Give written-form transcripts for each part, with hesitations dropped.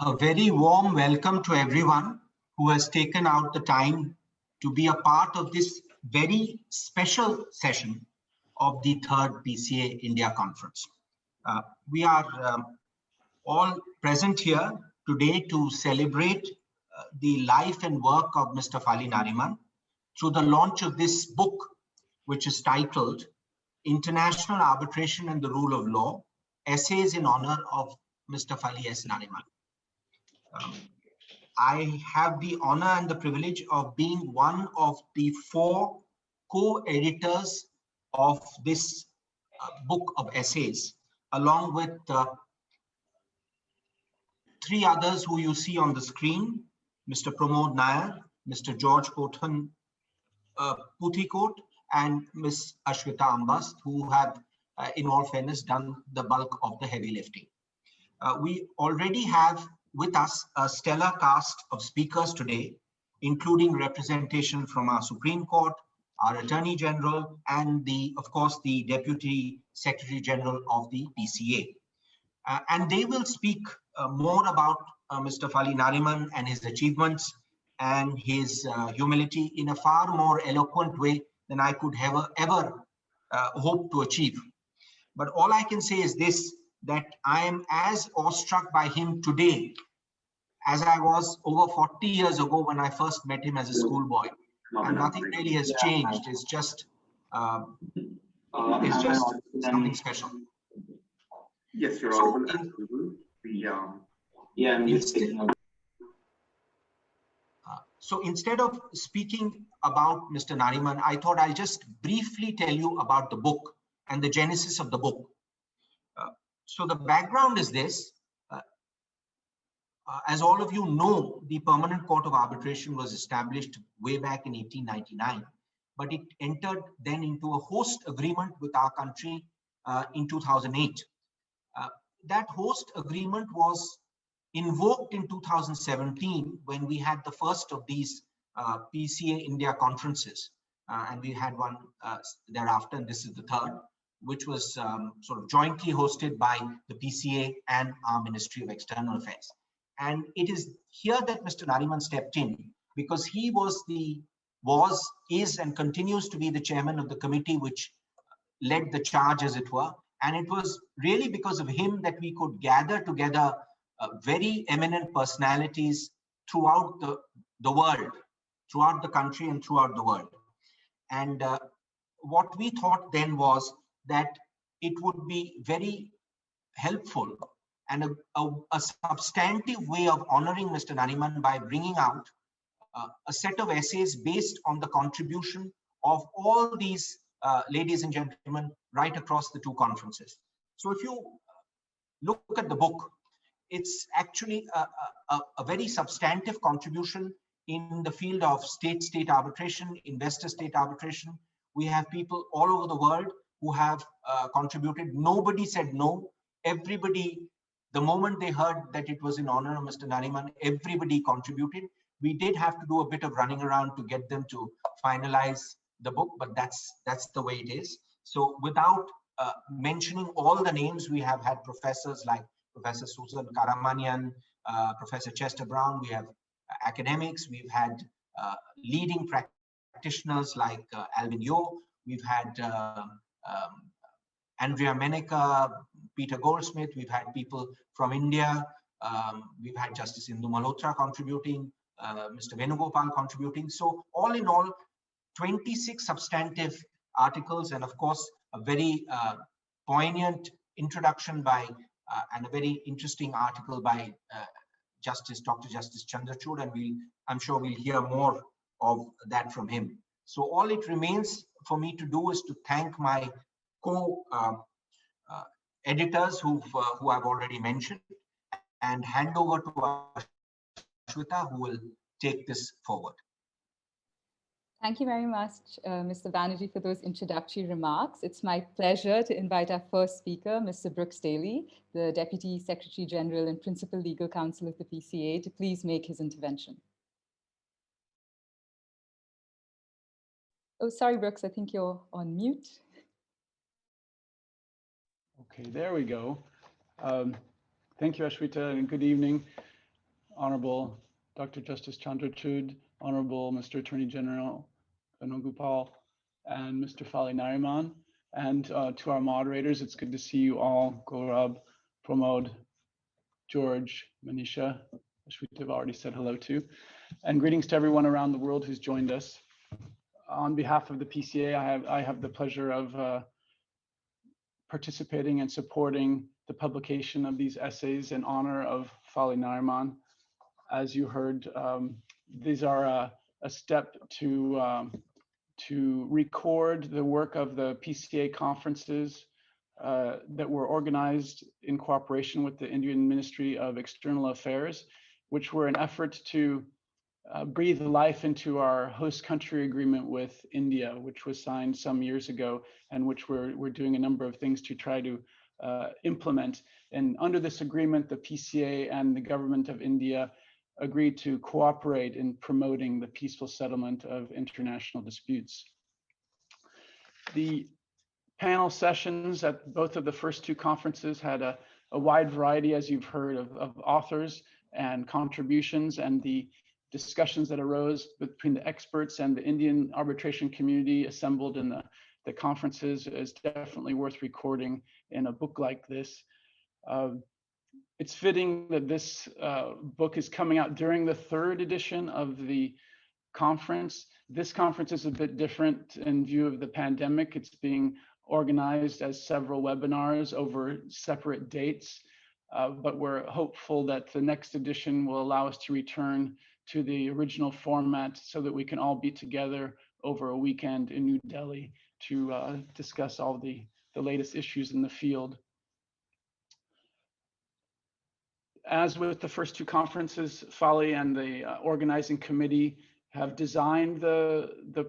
A very warm welcome to everyone who has taken out the time to be a part of this very special session of the third PCA India conference. We are all present here today to celebrate the life and work of Mr. Fali Nariman through the launch of this book, which is titled International Arbitration and the Rule of Law, Essays in Honor of Mr. Fali S. Nariman. I have the honor and the privilege of being one of the 4 co-editors of this book of essays, along with 3 others who you see on the screen, Mr. Pramod Nair, Mr. George Pothan Puthikot, and Ms. Ashwita Ambast, who have, in all fairness, done the bulk of the heavy lifting. We already have with us a stellar cast of speakers today, including representation from our Supreme Court, our Attorney General, and of course, the Deputy Secretary General of the PCA. And they will speak more about Mr. Fali Nariman and his achievements and his humility in a far more eloquent way than I could ever hope to achieve. But all I can say is this, that I am as awestruck by him today as I was over 40 years ago when I first met him as a schoolboy. And nothing really has changed. It's just something special. Yes, you're audible. So instead of speaking about Mr. Nariman, I thought I'll just briefly tell you about the book and the genesis of the book. So the background is this. As all of you know, the Permanent Court of Arbitration was established way back in 1899, but it entered then into a host agreement with our country in 2008. That host agreement was invoked in 2017 when we had the first of these PCA India conferences, and we had one thereafter, and this is the third, which was sort of jointly hosted by the PCA and our Ministry of External Affairs. And it is here that Mr. Nariman stepped in, because he is and continues to be the chairman of the committee which led the charge, as it were. And it was really because of him that we could gather together very eminent personalities throughout the world, throughout the country and throughout the world. And what we thought then was that it would be very helpful and a substantive way of honoring Mr. Nariman by bringing out a set of essays based on the contribution of all these ladies and gentlemen right across the 2 conferences. So if you look at the book, it's actually a very substantive contribution in the field of state-state arbitration, investor-state arbitration. We have people all over the world who have contributed. Nobody said no. Everybody, the moment they heard that it was in honor of Mr. Nariman, everybody contributed. We did have to do a bit of running around to get them to finalize the book, but that's the way it is. So without mentioning all the names, we have had professors like Professor Susan Karamanian, Professor Chester Brown. We have academics. We've had leading practitioners like Alvin Yeo. We've had Andrea Menica, Peter Goldsmith. We've had people from India. We've had Justice Indu Malhotra contributing, Mr. Venugopal contributing. So all in all, 26 substantive articles, and of course, a very poignant introduction by and a very interesting article by Dr. Justice Chandrachud, and I'm sure we'll hear more of that from him. So all it remains for me to do is to thank my co-editors who I've already mentioned, and hand over to Ashwita, who will take this forward. Thank you very much, Mr. Banerjee, for those introductory remarks. It's my pleasure to invite our first speaker, Mr. Brooks Daly, the Deputy Secretary General and Principal Legal Counsel of the PCA, to please make his intervention. Oh, sorry, Brooks, I think you're on mute. Okay, there we go. Thank you, Ashwita, and good evening. Honorable Dr. Justice Chandrachud, Honorable Mr. Attorney General Venugopal, and Mr. Fali Nariman, and to our moderators. It's good to see you all, Gaurav, Pramod, George, Manisha, which we've already said hello to, and greetings to everyone around the world who's joined us. On behalf of the PCA, I have the pleasure of participating and supporting the publication of these essays in honor of Fali Nariman. As you heard, these are a step to record the work of the PCA conferences that were organized in cooperation with the Indian Ministry of External Affairs, which were an effort to breathe life into our host country agreement with India, which was signed some years ago, and which we're doing a number of things to try to implement. And under this agreement, the PCA and the government of India agreed to cooperate in promoting the peaceful settlement of international disputes. The panel sessions at both of the first two conferences had a wide variety, as you've heard, of authors and contributions, and the discussions that arose between the experts and the Indian arbitration community assembled in the conferences is definitely worth recording in a book like this. It's fitting that this book is coming out during the third edition of the conference. This conference is a bit different in view of the pandemic. It's being organized as several webinars over separate dates, but we're hopeful that the next edition will allow us to return to the original format so that we can all be together over a weekend in New Delhi to discuss all the latest issues in the field. As with the first two conferences, Fali and the organizing committee have designed the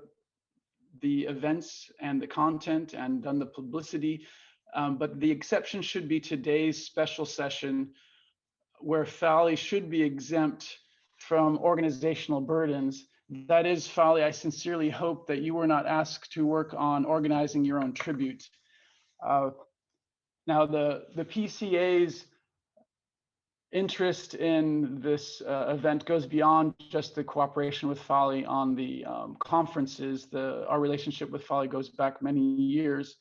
events and the content and done the publicity, but the exception should be today's special session, where Fali should be exempt from organizational burdens. That is, Fali, I sincerely hope that you were not asked to work on organizing your own tribute. Now, the PCA's interest in this event goes beyond just the cooperation with Fali on the conferences. Our relationship with Fali goes back many years,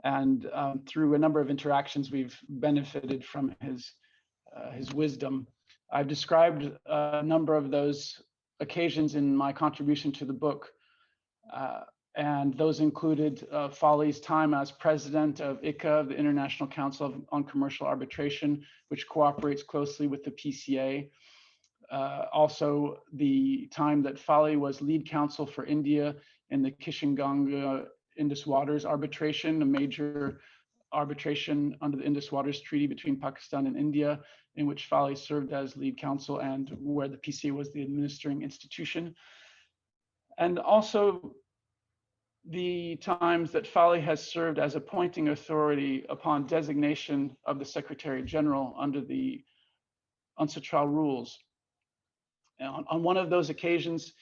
and through a number of interactions, we've benefited from his wisdom. I've described a number of those occasions in my contribution to the book, and those included Fali's time as president of ICCA, the International Council on Commercial Arbitration, which cooperates closely with the PCA. Also, the time that Fali was lead counsel for India in the Kishanganj Indus Waters arbitration, a major arbitration under the Indus Waters Treaty between Pakistan and India, in which Fali served as lead counsel and where the PCA was the administering institution. And also the times that Fali has served as appointing authority upon designation of the Secretary General under the UNCITRAL rules. And on one of those occasions,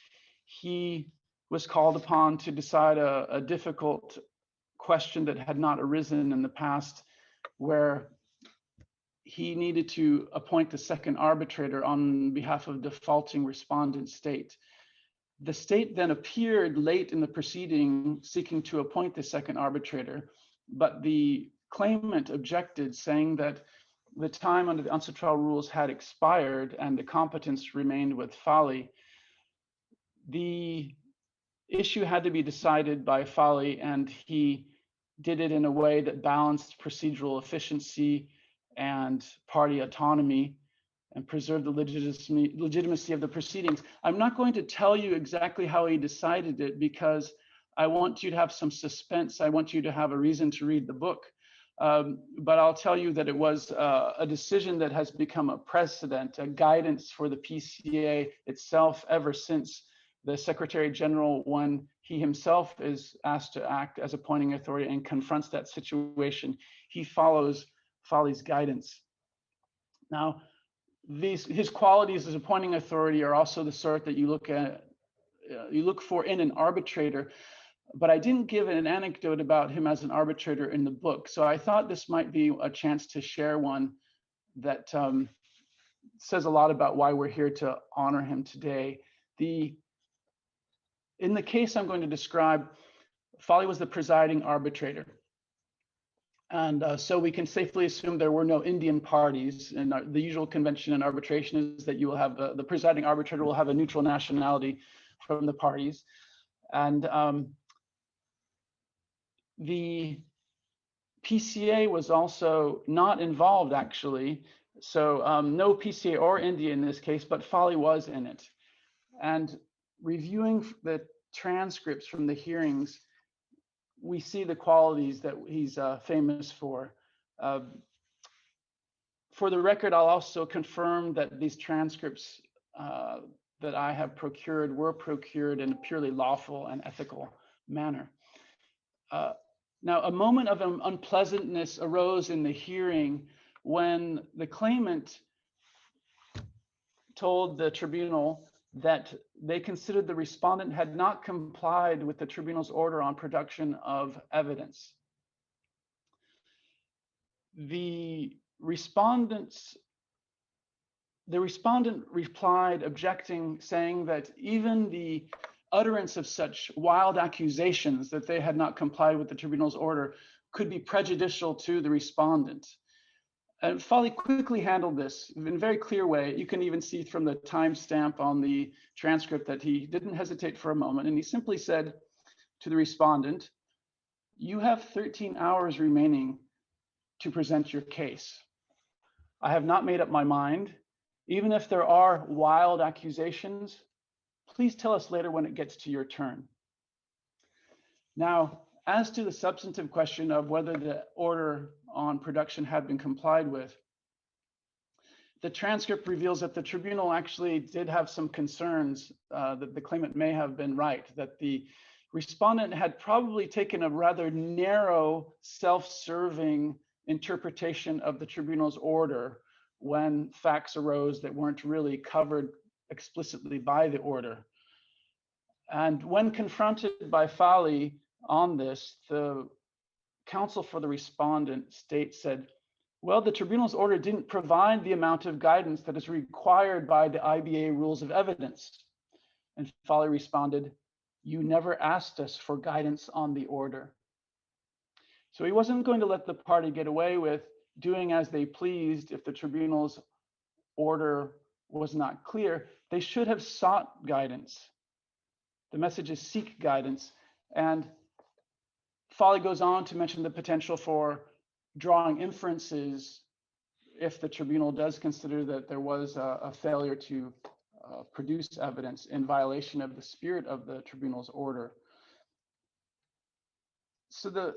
he was called upon to decide a difficult question that had not arisen in the past, where he needed to appoint the second arbitrator on behalf of defaulting respondent state. The state then appeared late in the proceeding seeking to appoint the second arbitrator, but the claimant objected, saying that the time under the UNCITRAL rules had expired and the competence remained with Fali. The issue had to be decided by Fali, and he did it in a way that balanced procedural efficiency and party autonomy and preserved the legitimacy of the proceedings. I'm not going to tell you exactly how he decided it, because I want you to have some suspense. I want you to have a reason to read the book. But I'll tell you that it was a decision that has become a precedent, a guidance for the PCA itself ever since the Secretary General, when he himself is asked to act as appointing authority and confronts that situation, he follows Fali's guidance. Now, his qualities as appointing authority are also the sort that you look for in an arbitrator, but I didn't give an anecdote about him as an arbitrator in the book. So I thought this might be a chance to share one that says a lot about why we're here to honor him today. In the case I'm going to describe, Fali was the presiding arbitrator. And so we can safely assume there were no Indian parties. And the usual convention in arbitration is that you will have the presiding arbitrator will have a neutral nationality from the parties. And the PCA was also not involved, actually. So no PCA or India in this case, but Fali was in it. And reviewing the transcripts from the hearings, we see the qualities that he's famous for. For the record, I'll also confirm that these transcripts that I have procured were procured in a purely lawful and ethical manner. Now, a moment of unpleasantness arose in the hearing when the claimant told the tribunal that they considered the respondent had not complied with the tribunal's order on production of evidence. The respondent replied, objecting, saying that even the utterance of such wild accusations that they had not complied with the tribunal's order could be prejudicial to the respondent. And Fali quickly handled this in a very clear way. You can even see from the timestamp on the transcript that he didn't hesitate for a moment. And he simply said to the respondent, "You have 13 hours remaining to present your case. I have not made up my mind. Even if there are wild accusations, please tell us later when it gets to your turn." Now, as to the substantive question of whether the order on production had been complied with, the transcript reveals that the tribunal actually did have some concerns that the claimant may have been right, that the respondent had probably taken a rather narrow, self-serving interpretation of the tribunal's order when facts arose that weren't really covered explicitly by the order. And when confronted by Fali on this, the counsel for the respondent said, "Well, the tribunal's order didn't provide the amount of guidance that is required by the IBA rules of evidence." And Fali responded, "You never asked us for guidance on the order." So he wasn't going to let the party get away with doing as they pleased if the tribunal's order was not clear. They should have sought guidance. The message is seek guidance. And Fali goes on to mention the potential for drawing inferences if the tribunal does consider that there was a failure to produce evidence in violation of the spirit of the tribunal's order. So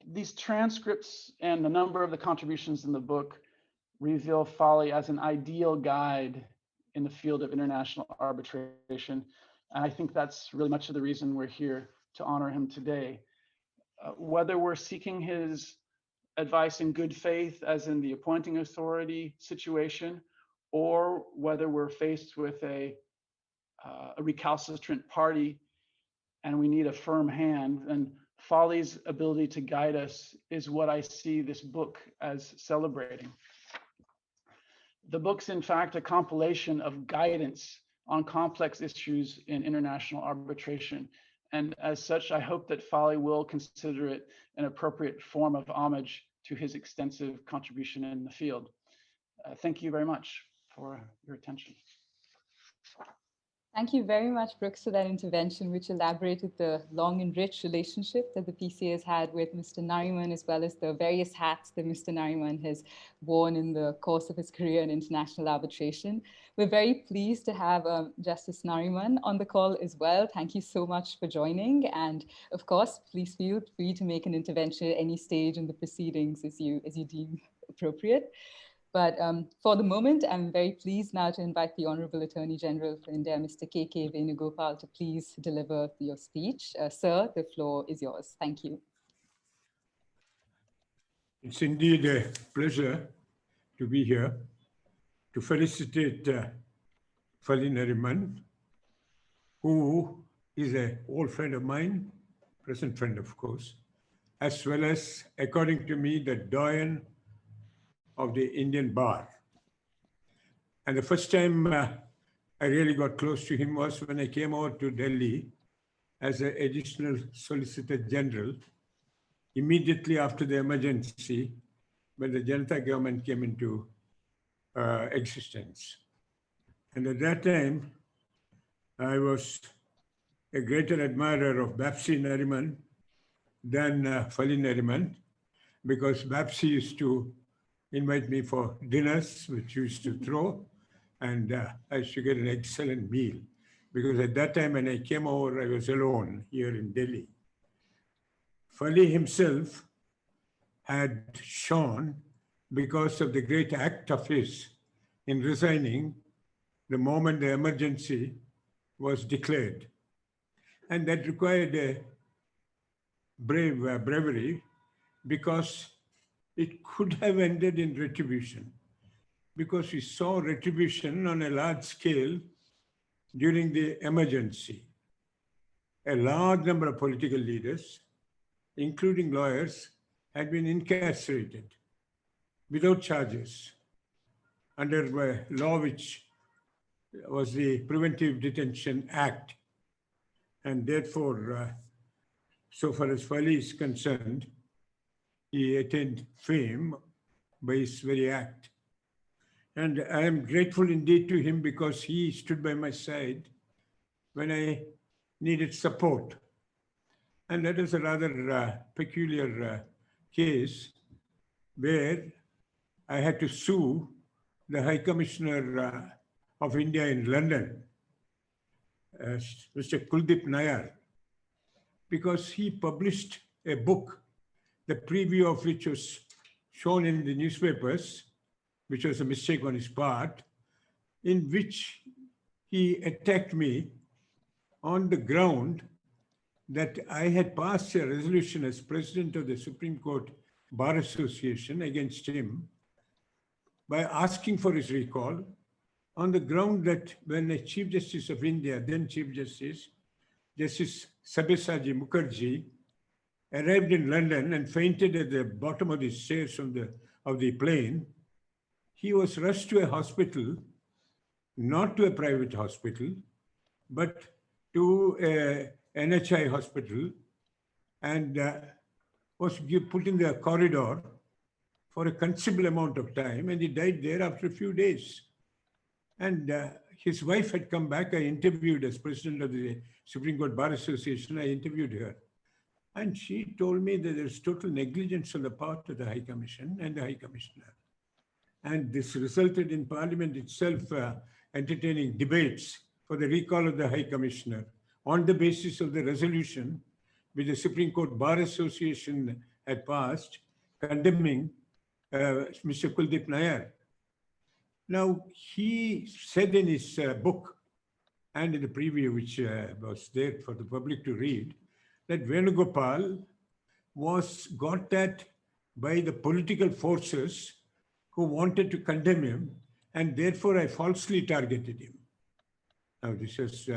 these transcripts and a number of the contributions in the book reveal Fali as an ideal guide in the field of international arbitration. And I think that's really much of the reason we're here to honor him today. Whether we're seeking his advice in good faith, as in the appointing authority situation, or whether we're faced with a recalcitrant party and we need a firm hand, and Fali's ability to guide us is what I see this book as celebrating. The book's in fact a compilation of guidance on complex issues in international arbitration. And as such, I hope that Fali will consider it an appropriate form of homage to his extensive contribution in the field. Thank you very much for your attention. Thank you very much, Brooks, for that intervention, which elaborated the long and rich relationship that the PCA has had with Mr. Nariman, as well as the various hats that Mr. Nariman has worn in the course of his career in international arbitration. We're very pleased to have Justice Nariman on the call as well. Thank you so much for joining. And of course, please feel free to make an intervention at any stage in the proceedings as you deem appropriate. But for the moment, I'm very pleased now to invite the Honorable Attorney General for India, Mr. K.K. Venugopal, to please deliver your speech. Sir, the floor is yours. Thank you. It's indeed a pleasure to be here to felicitate Fali Nariman, who is an old friend of mine, present friend, of course, as well as, according to me, the doyen of the Indian bar. And the first time I really got close to him was when I came over to Delhi as an additional Solicitor General immediately after the emergency when the Janata government came into existence. And at that time, I was a greater admirer of Bapsi Nariman than Fali Nariman, because Bapsi used to invite me for dinners, which he used to throw, and I used to get an excellent meal. Because at that time when I came over, I was alone here in Delhi. Fali himself had shone because of the great act of his in resigning the moment the emergency was declared. And that required a bravery, because it could have ended in retribution, because we saw retribution on a large scale during the emergency. A large number of political leaders, including lawyers, had been incarcerated without charges under a law which was the Preventive Detention Act. And therefore, so far as Fali is concerned, he attained fame by his very act. And I am grateful indeed to him, because he stood by my side when I needed support. And that is a rather peculiar case where I had to sue the High Commissioner of India in London, Mr. Kuldeep Nayar, because he published a book, the preview of which was shown in the newspapers, which was a mistake on his part, in which he attacked me on the ground that I had passed a resolution as President of the Supreme Court Bar Association against him by asking for his recall, on the ground that when the Chief Justice of India, then Chief Justice, Justice Sabyasachi Mukherjee, arrived in London and fainted at the bottom of the stairs of the plane, he was rushed to a hospital, not to a private hospital, but to a NHI hospital, and was put in the corridor for a considerable amount of time, and he died there after a few days. And his wife had come back. I interviewed, as President of the Supreme Court Bar Association, I interviewed her. And she told me that there's total negligence on the part of the High Commission and the High Commissioner. And this resulted in Parliament itself entertaining debates for the recall of the High Commissioner on the basis of the resolution which the Supreme Court Bar Association had passed condemning Mr. Kuldeep Nayar. Now, he said in his book and in the preview, which was there for the public to read, that Venugopal was got at by the political forces who wanted to condemn him, and therefore I falsely targeted him. Now, this is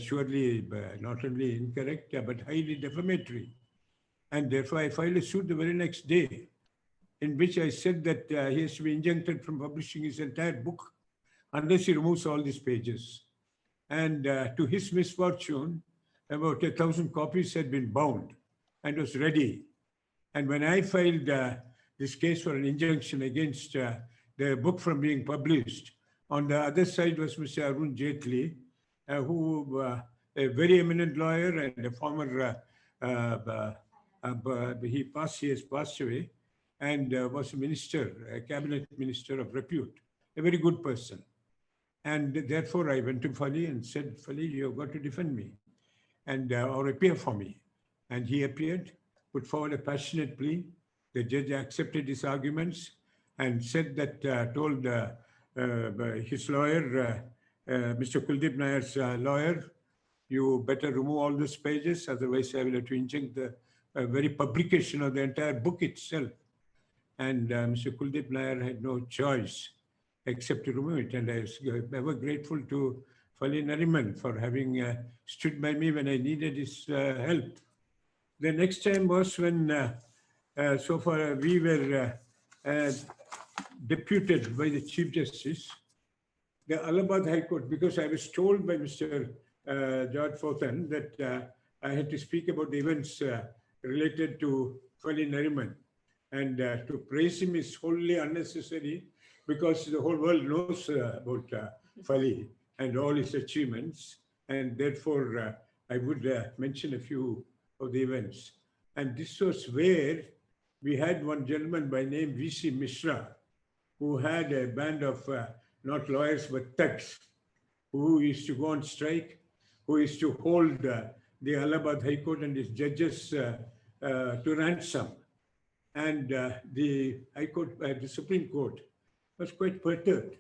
surely not only incorrect, but highly defamatory. And therefore I filed a suit the very next day, in which I said that he has to be injuncted from publishing his entire book unless he removes all these pages. And to his misfortune, about 1,000 copies had been bound and was ready. And when I filed this case for an injunction against the book from being published, on the other side was Mr. Arun Jaitley, who a very eminent lawyer and a former, he has passed away, and was a minister, a cabinet minister of repute, a very good person. And therefore I went to Fali and said, Fali, you've got to defend me and or appear for me. And he appeared, put forward a passionate plea. The judge accepted his arguments and said that, told his lawyer, Mr. Kuldeep Nayar's lawyer, you better remove all those pages, otherwise I will have to injunct the very publication of the entire book itself. And Mr. Kuldeep Nayar had no choice except to remove it. And I was ever grateful to Fali Nariman for having stood by me when I needed his help. The next time was when, so far we were deputed by the Chief Justice the Allahabad High Court, because I was told by Mr. George Fawthan that I had to speak about the events related to Fali Nariman. And to praise him is wholly unnecessary because the whole world knows about Fali and all his achievements. And therefore, I would mention a few of the events. And this was where we had one gentleman by name V.C. Mishra, who had a band of not lawyers but thugs, who used to go on strike, who used to hold the Allahabad High Court and its judges to ransom. And the High Court, the Supreme Court was quite perturbed.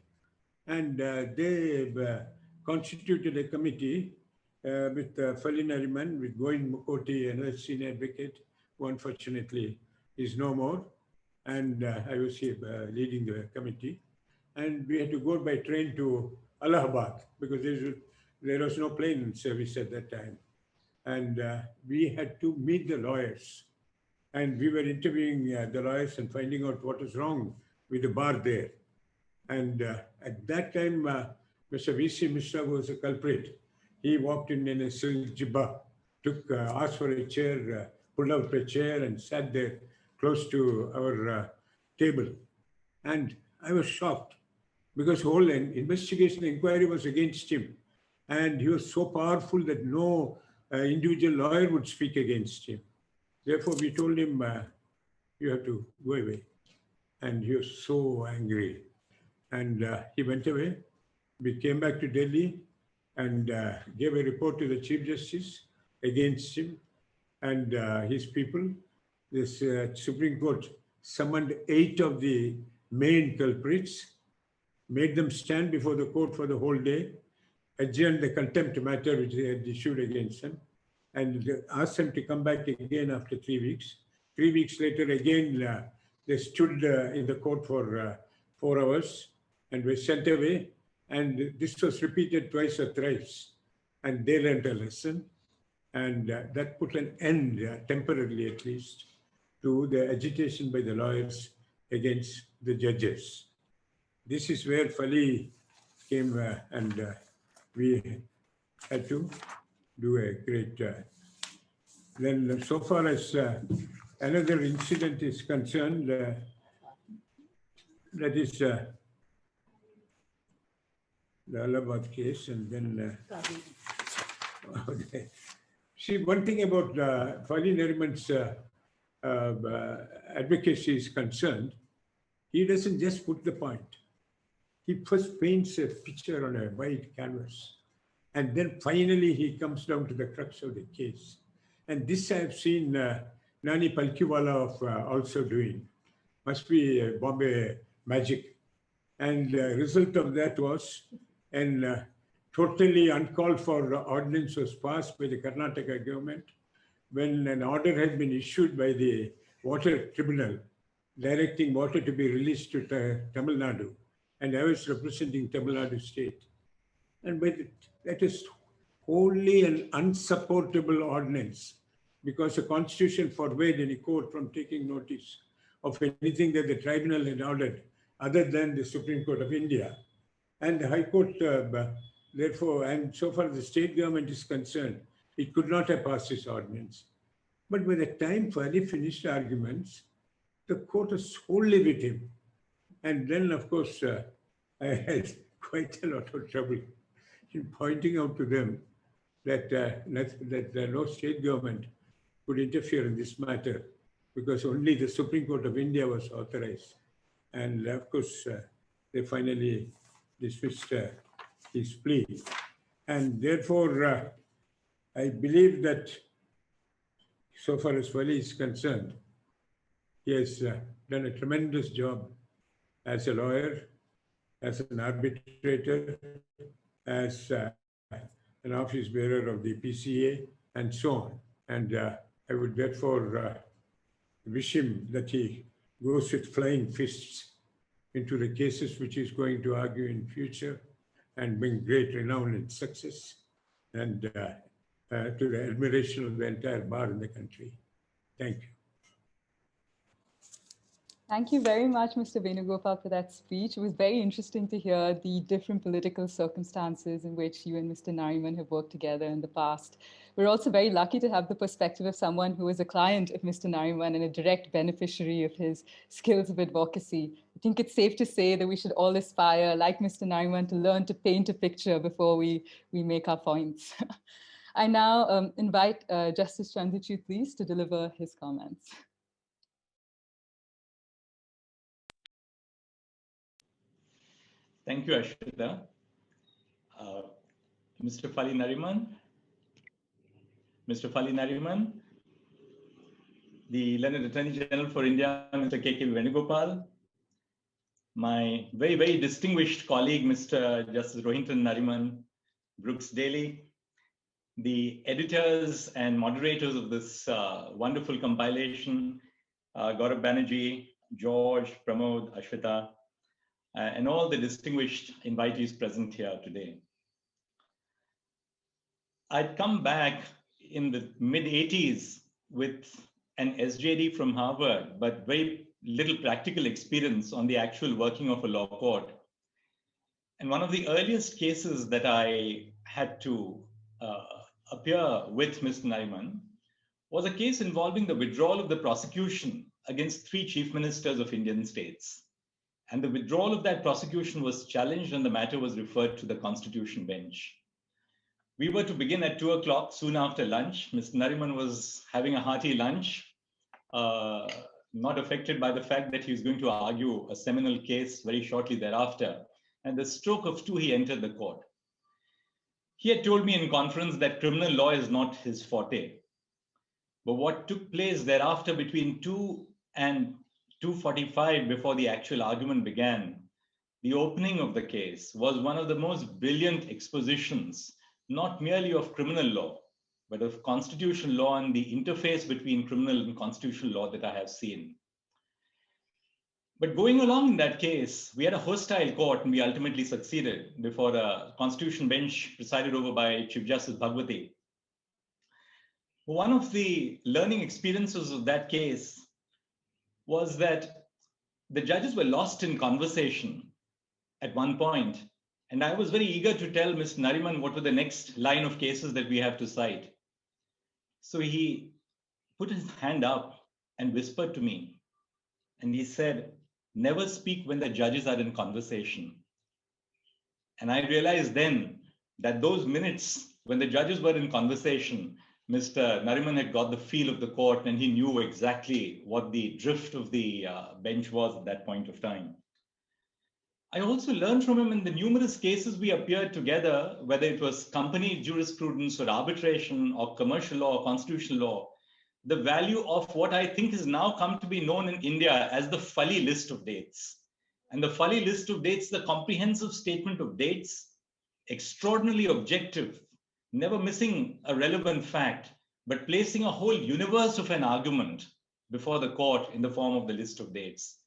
And they constituted a committee with Fali Nariman, with Govind Mukoti, another senior advocate, who unfortunately is no more. And I was here leading the committee. And we had to go by train to Allahabad because there was no plane service at that time. And we had to meet the lawyers. And we were interviewing the lawyers and finding out what was wrong with the bar there. And at that time, Mr. V.C. Mishra was a culprit. He walked in a silk jibba, asked for a chair, pulled out a chair and sat there close to our table. And I was shocked because whole investigation inquiry was against him. And he was so powerful that no individual lawyer would speak against him. Therefore, we told him, you have to go away. And he was so angry. And he went away. We came back to Delhi and gave a report to the Chief Justice against him and his people. This Supreme Court summoned 8 of the main culprits, made them stand before the court for the whole day, adjourned the contempt matter which they had issued against them, and asked them to come back again after 3 weeks. 3 weeks later, again, they stood in the court for 4 hours and were sent away. And this was repeated twice or thrice. And they learned a lesson. And that put an end, temporarily at least, to the agitation by the lawyers against the judges. This is where Fali came and we had to do a great... Then so far as another incident is concerned, that is the Allahabad case, and then okay. See, one thing about Fali Nariman's advocacy is concerned, he doesn't just put the point. He first paints a picture on a white canvas, and then finally he comes down to the crux of the case. And this I have seen Nani Palkiwala also doing. Must be Bombay magic. And the result of that was a totally uncalled for ordinance was passed by the Karnataka government when an order had been issued by the Water Tribunal directing water to be released to Tamil Nadu. And I was representing Tamil Nadu state. And that is wholly an unsupportable ordinance because the constitution forbade any court from taking notice of anything that the tribunal had ordered other than the Supreme Court of India. And the High Court, therefore, and so far as the state government is concerned, it could not have passed this ordinance. But by the time Fali finished arguments, the court was wholly with him. And then, of course, I had quite a lot of trouble in pointing out to them that no state government could interfere in this matter because only the Supreme Court of India was authorized. And of course, they finally dismissed his plea. And therefore, I believe that so far as Fali is concerned, he has done a tremendous job as a lawyer, as an arbitrator, as an office bearer of the PCA, and so on. And I would therefore wish him that he goes with flying fists into the cases which he's going to argue in future and bring great renown and success and to the admiration of the entire bar in the country. Thank you. Thank you very much, Mr. Venugopal, for that speech. It was very interesting to hear the different political circumstances in which you and Mr. Nariman have worked together in the past. We're also very lucky to have the perspective of someone who is a client of Mr. Nariman and a direct beneficiary of his skills of advocacy. I think it's safe to say that we should all aspire, like Mr. Nariman, to learn to paint a picture before we make our points. I now invite Justice Chandrachud, please, to deliver his comments. Thank you, Ashwita. Mr. Fali Nariman, the Learned Attorney General for India, Mr. K.K. Venugopal, my very, very distinguished colleague, Mr. Justice Rohinton Nariman, Brooks Daly, the editors and moderators of this wonderful compilation, Gaurav Banerjee, George, Pramod, Ashwita, and all the distinguished invitees present here today. I'd come back in the mid-80s with an SJD from Harvard, but very little practical experience on the actual working of a law court. And one of the earliest cases that I had to appear with Mr. Nariman was a case involving the withdrawal of the prosecution against 3 chief ministers of Indian states. And the withdrawal of that prosecution was challenged and the matter was referred to the Constitution bench. We were to begin at 2 o'clock, soon after lunch. Mr. Nariman was having a hearty lunch, not affected by the fact that he was going to argue a seminal case very shortly thereafter. And the stroke of 2, he entered the court. He had told me in conference that criminal law is not his forte. But what took place thereafter between 2 and 2:45 before the actual argument began, the opening of the case was one of the most brilliant expositions, not merely of criminal law, but of constitutional law and the interface between criminal and constitutional law that I have seen. But going along in that case, we had a hostile court and we ultimately succeeded before a constitution bench presided over by Chief Justice Bhagwati. One of the learning experiences of that case was that the judges were lost in conversation at one point, and I was very eager to tell Mr. Nariman what were the next line of cases that we have to cite. So he put his hand up and whispered to me, and he said, "Never speak when the judges are in conversation." And I realized then that those minutes when the judges were in conversation, Mr. Nariman had got the feel of the court and he knew exactly what the drift of the bench was at that point of time. I also learned from him in the numerous cases we appeared together, whether it was company jurisprudence or arbitration or commercial law or constitutional law, the value of what I think has now come to be known in India as the Fali list of dates. And the Fali list of dates, the comprehensive statement of dates, extraordinarily objective, never missing a relevant fact, but placing a whole universe of an argument before the court in the form of the list of dates.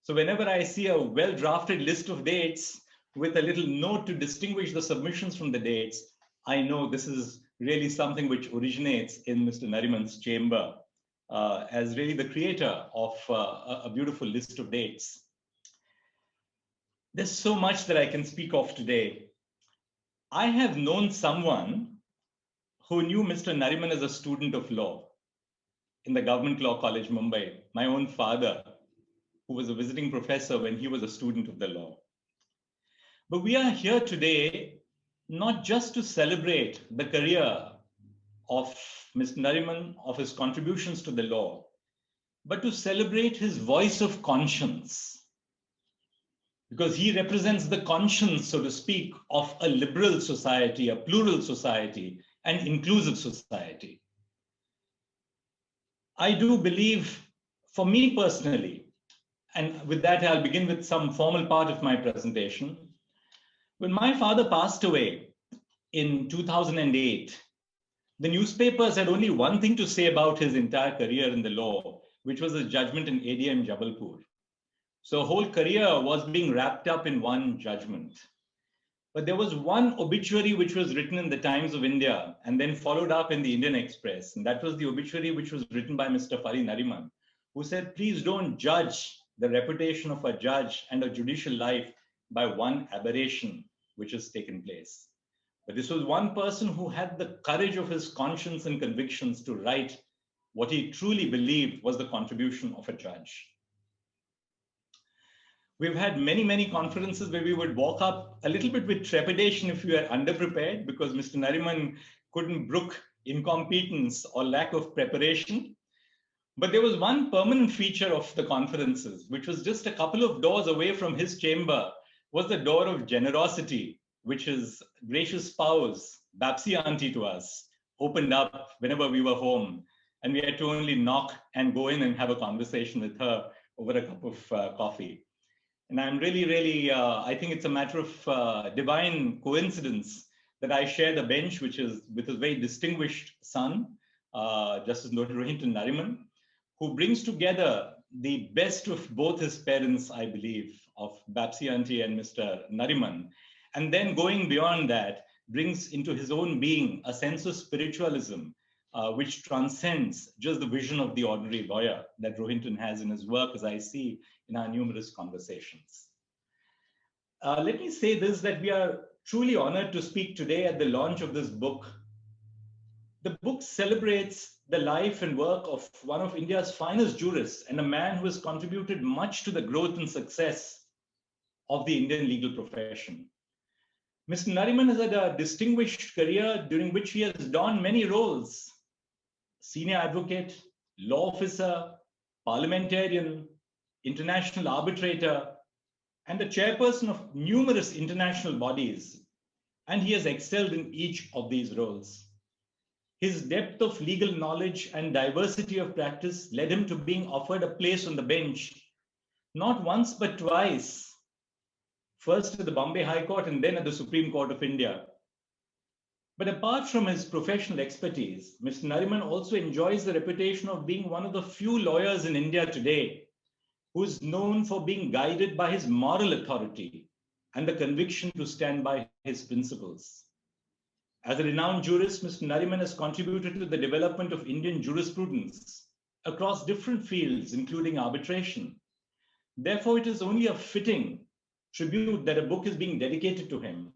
So whenever I see a well-drafted list of dates with a little note to distinguish the submissions from the dates, I know this is really something which originates in Mr. Nariman's chamber as really the creator of a beautiful list of dates. There's so much that I can speak of today. I have known someone who knew Mr. Nariman as a student of law in the Government Law College, Mumbai, my own father, who was a visiting professor when he was a student of the law. But we are here today not just to celebrate the career of Mr. Nariman, of his contributions to the law, but to celebrate his voice of conscience, because he represents the conscience, so to speak, of a liberal society, a plural society, an inclusive society. I do believe, for me personally, and with that I'll begin with some formal part of my presentation. When my father passed away in 2008, the newspapers had only one thing to say about his entire career in the law, which was his judgment in ADM Jabalpur. So a whole career was being wrapped up in one judgment. But there was one obituary which was written in the Times of India and then followed up in the Indian Express. And that was the obituary which was written by Mr. Fali Nariman, who said, "Please don't judge the reputation of a judge and a judicial life by one aberration which has taken place. But this was one person who had the courage of his conscience and convictions to write what he truly believed was the contribution of a judge. We've had many, many conferences where we would walk up a little bit with trepidation if we were underprepared, because Mr. Nariman couldn't brook incompetence or lack of preparation. But there was one permanent feature of the conferences, which was just a couple of doors away from his chamber, was the door of generosity, which his gracious spouse, Bapsi auntie to us, opened up whenever we were home. And we had to only knock and go in and have a conversation with her over a cup of coffee. And I'm really, I think it's a matter of divine coincidence that I share the bench, which is with his very distinguished son, Justice Noted Rohinton Nariman, who brings together the best of both his parents, I believe, of Bapsi auntie and Mr. Nariman. And then going beyond that, brings into his own being a sense of spiritualism, which transcends just the vision of the ordinary lawyer that Rohinton has in his work, as I see in our numerous conversations. Let me say this, that we are truly honored to speak today at the launch of this book. The book celebrates the life and work of one of India's finest jurists and a man who has contributed much to the growth and success of the Indian legal profession. Mr. Nariman has had a distinguished career during which he has donned many roles: senior advocate, law officer, parliamentarian, international arbitrator, and the chairperson of numerous international bodies. And he has excelled in each of these roles. His depth of legal knowledge and diversity of practice led him to being offered a place on the bench, not once but twice, first at the Bombay High Court and then at the Supreme Court of India. But apart from his professional expertise, Mr. Nariman also enjoys the reputation of being one of the few lawyers in India today who is known for being guided by his moral authority and the conviction to stand by his principles. As a renowned jurist, Mr. Nariman has contributed to the development of Indian jurisprudence across different fields, including arbitration. Therefore, it is only a fitting tribute that a book is being dedicated to him,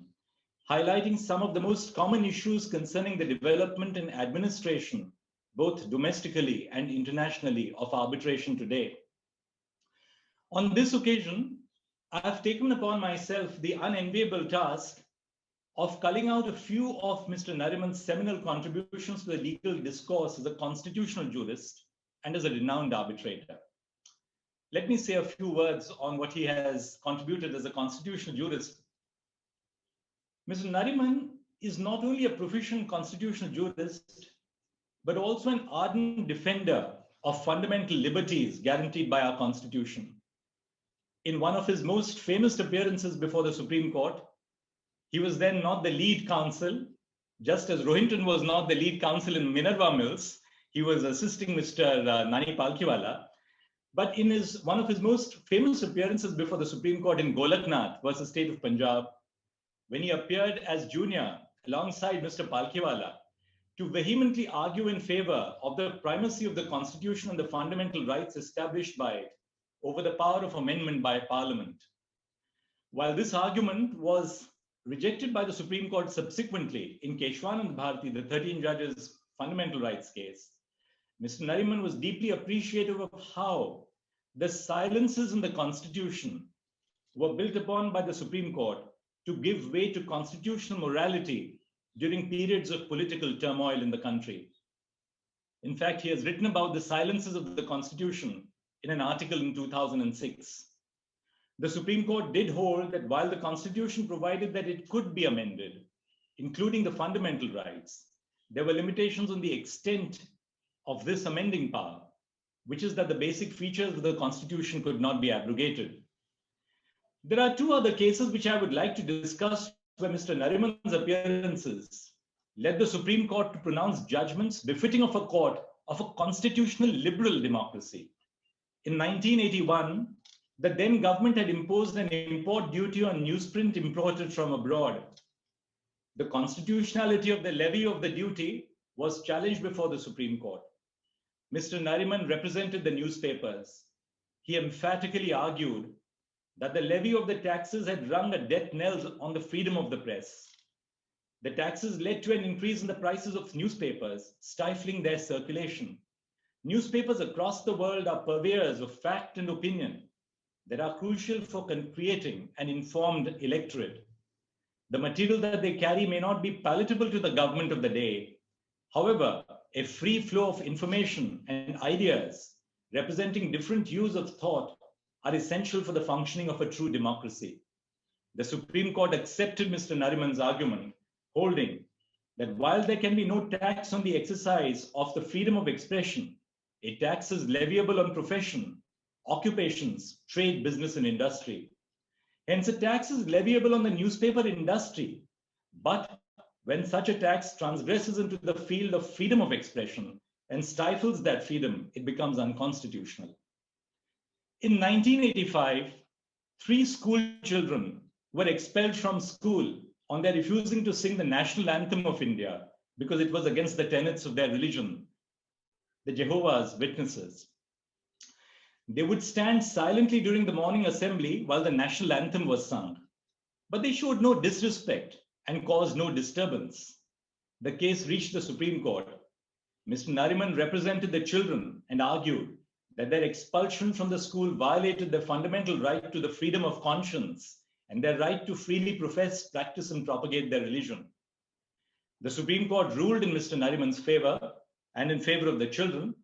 highlighting some of the most common issues concerning the development and administration, both domestically and internationally, of arbitration today. On this occasion, I have taken upon myself the unenviable task of culling out a few of Mr. Nariman's seminal contributions to the legal discourse as a constitutional jurist and as a renowned arbitrator. Let me say a few words on what he has contributed as a constitutional jurist. Mr. Nariman is not only a proficient constitutional jurist, but also an ardent defender of fundamental liberties guaranteed by our Constitution. In one of his most famous appearances before the Supreme Court, he was then not the lead counsel, just as Rohinton was not the lead counsel in Minerva Mills. He was assisting Mr. Nani Palkhiwala. But in one of his most famous appearances before the Supreme Court in Golaknath versus State of Punjab, when he appeared as junior alongside Mr. Palkhiwala to vehemently argue in favor of the primacy of the Constitution and the fundamental rights established by it over the power of amendment by Parliament. While this argument was rejected by the Supreme Court subsequently in Keshwanand Bharti, the 13 judges fundamental rights case, Mr. Nariman was deeply appreciative of how the silences in the Constitution were built upon by the Supreme Court to give way to constitutional morality during periods of political turmoil in the country. In fact, he has written about the silences of the Constitution in an article in 2006. The Supreme Court did hold that while the Constitution provided that it could be amended, including the fundamental rights, there were limitations on the extent of this amending power, which is that the basic features of the Constitution could not be abrogated. There are two other cases which I would like to discuss where Mr. Nariman's appearances led the Supreme Court to pronounce judgments befitting of a court of a constitutional liberal democracy. In 1981, the then government had imposed an import duty on newsprint imported from abroad. The constitutionality of the levy of the duty was challenged before the Supreme Court. Mr. Nariman represented the newspapers. he emphatically argued that the levy of the taxes had rung a death knell on the freedom of the press. The taxes led to an increase in the prices of newspapers, stifling their circulation. Newspapers across the world are purveyors of fact and opinion that are crucial for creating an informed electorate. The material that they carry may not be palatable to the government of the day. However, a free flow of information and ideas representing different views of thought are essential for the functioning of a true democracy. The Supreme Court accepted Mr. Nariman's argument, holding that while there can be no tax on the exercise of the freedom of expression, a tax is leviable on profession, occupations, trade, business, and industry. Hence, a tax is leviable on the newspaper industry, but when such a tax transgresses into the field of freedom of expression and stifles that freedom, it becomes unconstitutional. In 1985, 3 school children were expelled from school on their refusing to sing the national anthem of India because it was against the tenets of their religion, the Jehovah's Witnesses. They would stand silently during the morning assembly while the national anthem was sung, but they showed no disrespect and caused no disturbance. The case reached the Supreme Court. Mr. Nariman represented the children and argued that their expulsion from the school violated their fundamental right to the freedom of conscience and their right to freely profess, practice, and propagate their religion. The Supreme Court ruled in Mr. Nariman's favor and in favor of the children.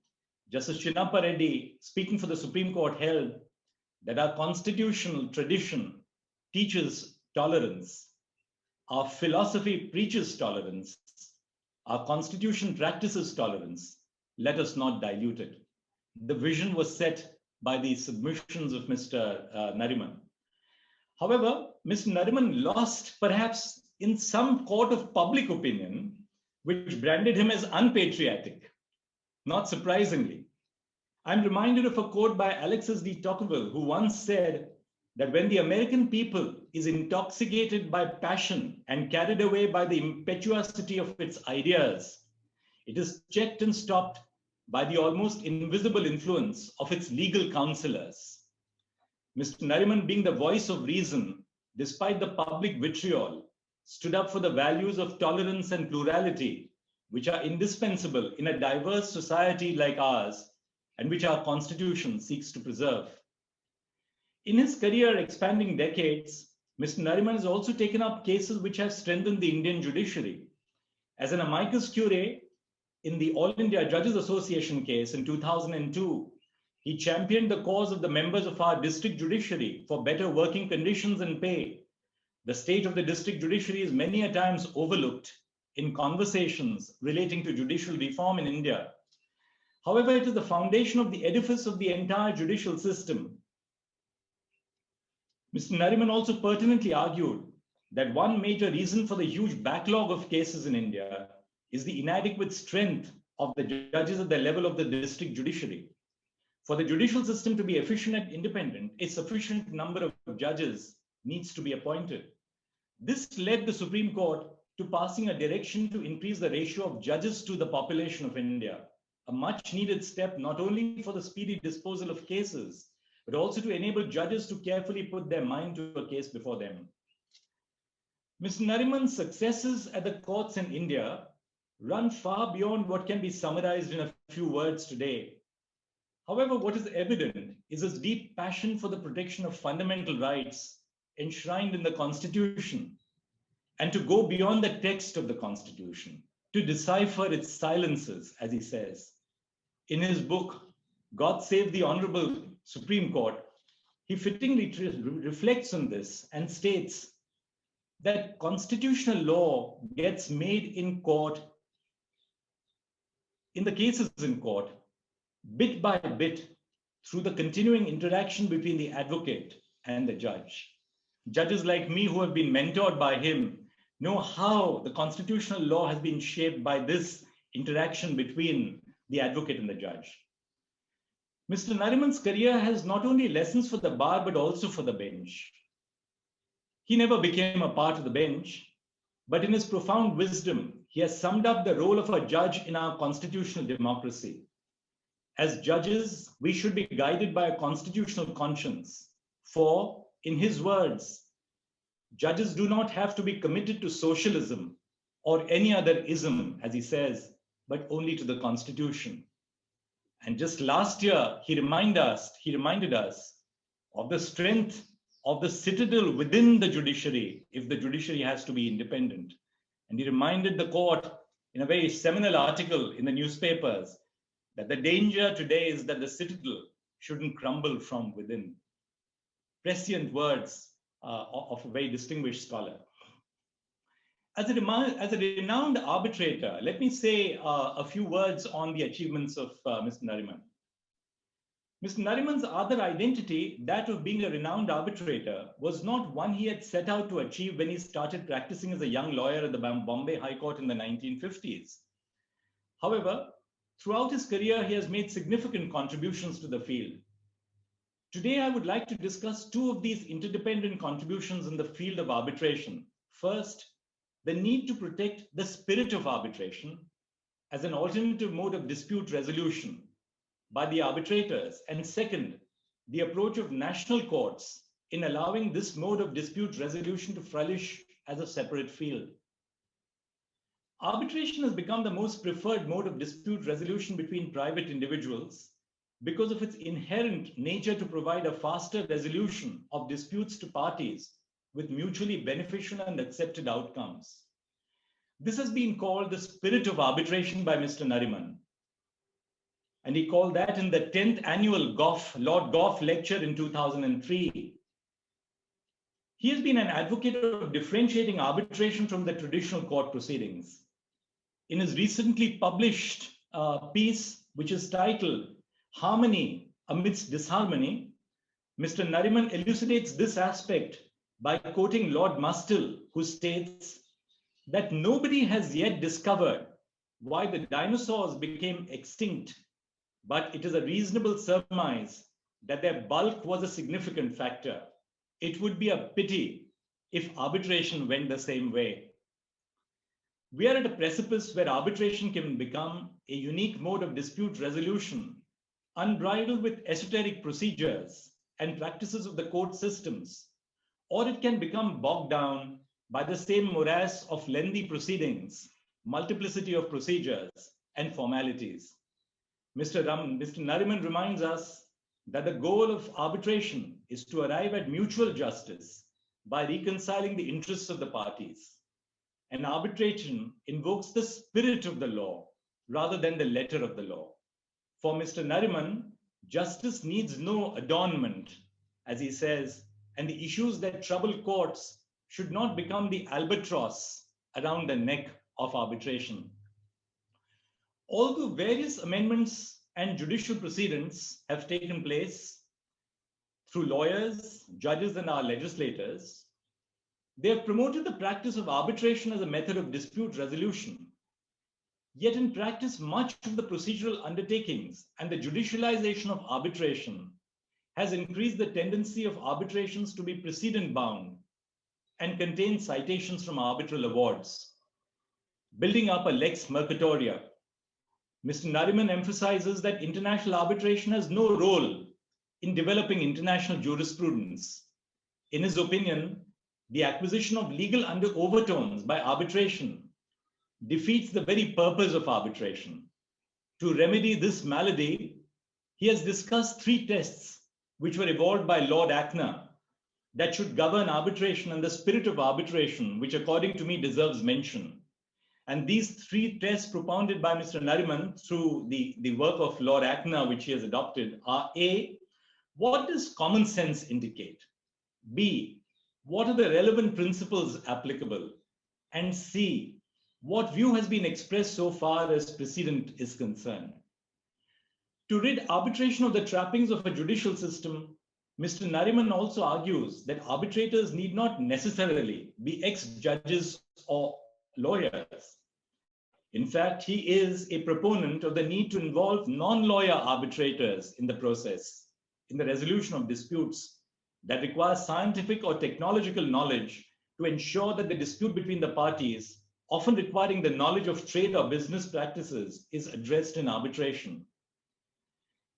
Justice Chinnappa Reddy, speaking for the Supreme Court, held that our constitutional tradition teaches tolerance. Our philosophy preaches tolerance. Our constitution practices tolerance. Let us not dilute it. The vision was set by the submissions of Mr. Nariman. However, Mr. Nariman lost perhaps in some court of public opinion, which branded him as unpatriotic. Not surprisingly, I'm reminded of a quote by Alexis de Tocqueville, who once said that when the American people is intoxicated by passion and carried away by the impetuosity of its ideas, it is checked and stopped by the almost invisible influence of its legal counselors. Mr. Nariman, being the voice of reason, despite the public vitriol, stood up for the values of tolerance and plurality, which are indispensable in a diverse society like ours, and which our Constitution seeks to preserve. In his career expanding decades, Mr. Nariman has also taken up cases which have strengthened the Indian judiciary. As an amicus curiae in the All India Judges Association case in 2002, he championed the cause of the members of our district judiciary for better working conditions and pay. The state of the district judiciary is many a times overlooked in conversations relating to judicial reform in India. However, it is the foundation of the edifice of the entire judicial system. Mr. Nariman also pertinently argued that one major reason for the huge backlog of cases in India is the inadequate strength of the judges at the level of the district judiciary. For the judicial system to be efficient and independent, a sufficient number of judges needs to be appointed. This led the Supreme Court to passing a direction to increase the ratio of judges to the population of India, a much needed step not only for the speedy disposal of cases, but also to enable judges to carefully put their mind to a case before them. Mr. Nariman's successes at the courts in India run far beyond what can be summarized in a few words today. However, what is evident is his deep passion for the protection of fundamental rights enshrined in the Constitution, and to go beyond the text of the Constitution, to decipher its silences, as he says. In his book, God Save the Honorable Supreme Court, he fittingly reflects on this and states that constitutional law gets made in court, in the cases in court, bit by bit, through the continuing interaction between the advocate and the judge. Judges like me who have been mentored by him know how the constitutional law has been shaped by this interaction between the advocate and the judge. Mr. Nariman's career has not only lessons for the bar, but also for the bench. He never became a part of the bench, but in his profound wisdom, he has summed up the role of a judge in our constitutional democracy. As judges, we should be guided by a constitutional conscience. For, in his words, judges do not have to be committed to socialism or any other ism, as he says, but only to the Constitution. And just last year, he reminded us of the strength of the citadel within the judiciary, if the judiciary has to be independent. And he reminded the court in a very seminal article in the newspapers that the danger today is that the citadel shouldn't crumble from within. Prescient words of a very distinguished scholar. As a renowned arbitrator, let me say a few words on the achievements of Mr. Nariman. Mr. Nariman's other identity, that of being a renowned arbitrator, was not one he had set out to achieve when he started practicing as a young lawyer at the Bombay High Court in the 1950s. However, throughout his career, he has made significant contributions to the field. Today, I would like to discuss two of these interdependent contributions in the field of arbitration. First, the need to protect the spirit of arbitration as an alternative mode of dispute resolution by the arbitrators. And second, the approach of national courts in allowing this mode of dispute resolution to flourish as a separate field. Arbitration has become the most preferred mode of dispute resolution between private individuals because of its inherent nature to provide a faster resolution of disputes to parties with mutually beneficial and accepted outcomes. This has been called the spirit of arbitration by Mr. Nariman. And he called that in the 10th annual Lord Gough lecture in 2003. He has been an advocate of differentiating arbitration from the traditional court proceedings. In his recently published piece, which is titled Harmony Amidst Disharmony, Mr. Nariman elucidates this aspect by quoting Lord Mustill, who states that nobody has yet discovered why the dinosaurs became extinct, but it is a reasonable surmise that their bulk was a significant factor. It would be a pity if arbitration went the same way. We are at a precipice where arbitration can become a unique mode of dispute resolution, unbridled with esoteric procedures and practices of the court systems, or it can become bogged down by the same morass of lengthy proceedings, multiplicity of procedures, and formalities. Mr. Nariman reminds us that the goal of arbitration is to arrive at mutual justice by reconciling the interests of the parties. And arbitration invokes the spirit of the law rather than the letter of the law. For Mr. Nariman, justice needs no adornment, as he says, and the issues that trouble courts should not become the albatross around the neck of arbitration. Although various amendments and judicial proceedings have taken place through lawyers, judges, and our legislators, they have promoted the practice of arbitration as a method of dispute resolution. Yet in practice, much of the procedural undertakings and the judicialization of arbitration has increased the tendency of arbitrations to be precedent bound and contain citations from arbitral awards, building up a lex mercatoria. Mr. Nariman emphasizes that international arbitration has no role in developing international jurisprudence. In his opinion, the acquisition of legal overtones by arbitration defeats the very purpose of arbitration. To remedy this malady, he has discussed 3 tests which were evolved by Lord Ackner that should govern arbitration and the spirit of arbitration, which according to me deserves mention. And these 3 tests propounded by Mr. Nariman through the work of Lord Ackner, which he has adopted, are A, what does common sense indicate? B, what are the relevant principles applicable? And C, what view has been expressed so far as precedent is concerned? To rid arbitration of the trappings of a judicial system, Mr. Nariman also argues that arbitrators need not necessarily be ex-judges or lawyers. In fact, he is a proponent of the need to involve non-lawyer arbitrators in the process, in the resolution of disputes that require scientific or technological knowledge to ensure that the dispute between the parties, often requiring the knowledge of trade or business practices, is addressed in arbitration.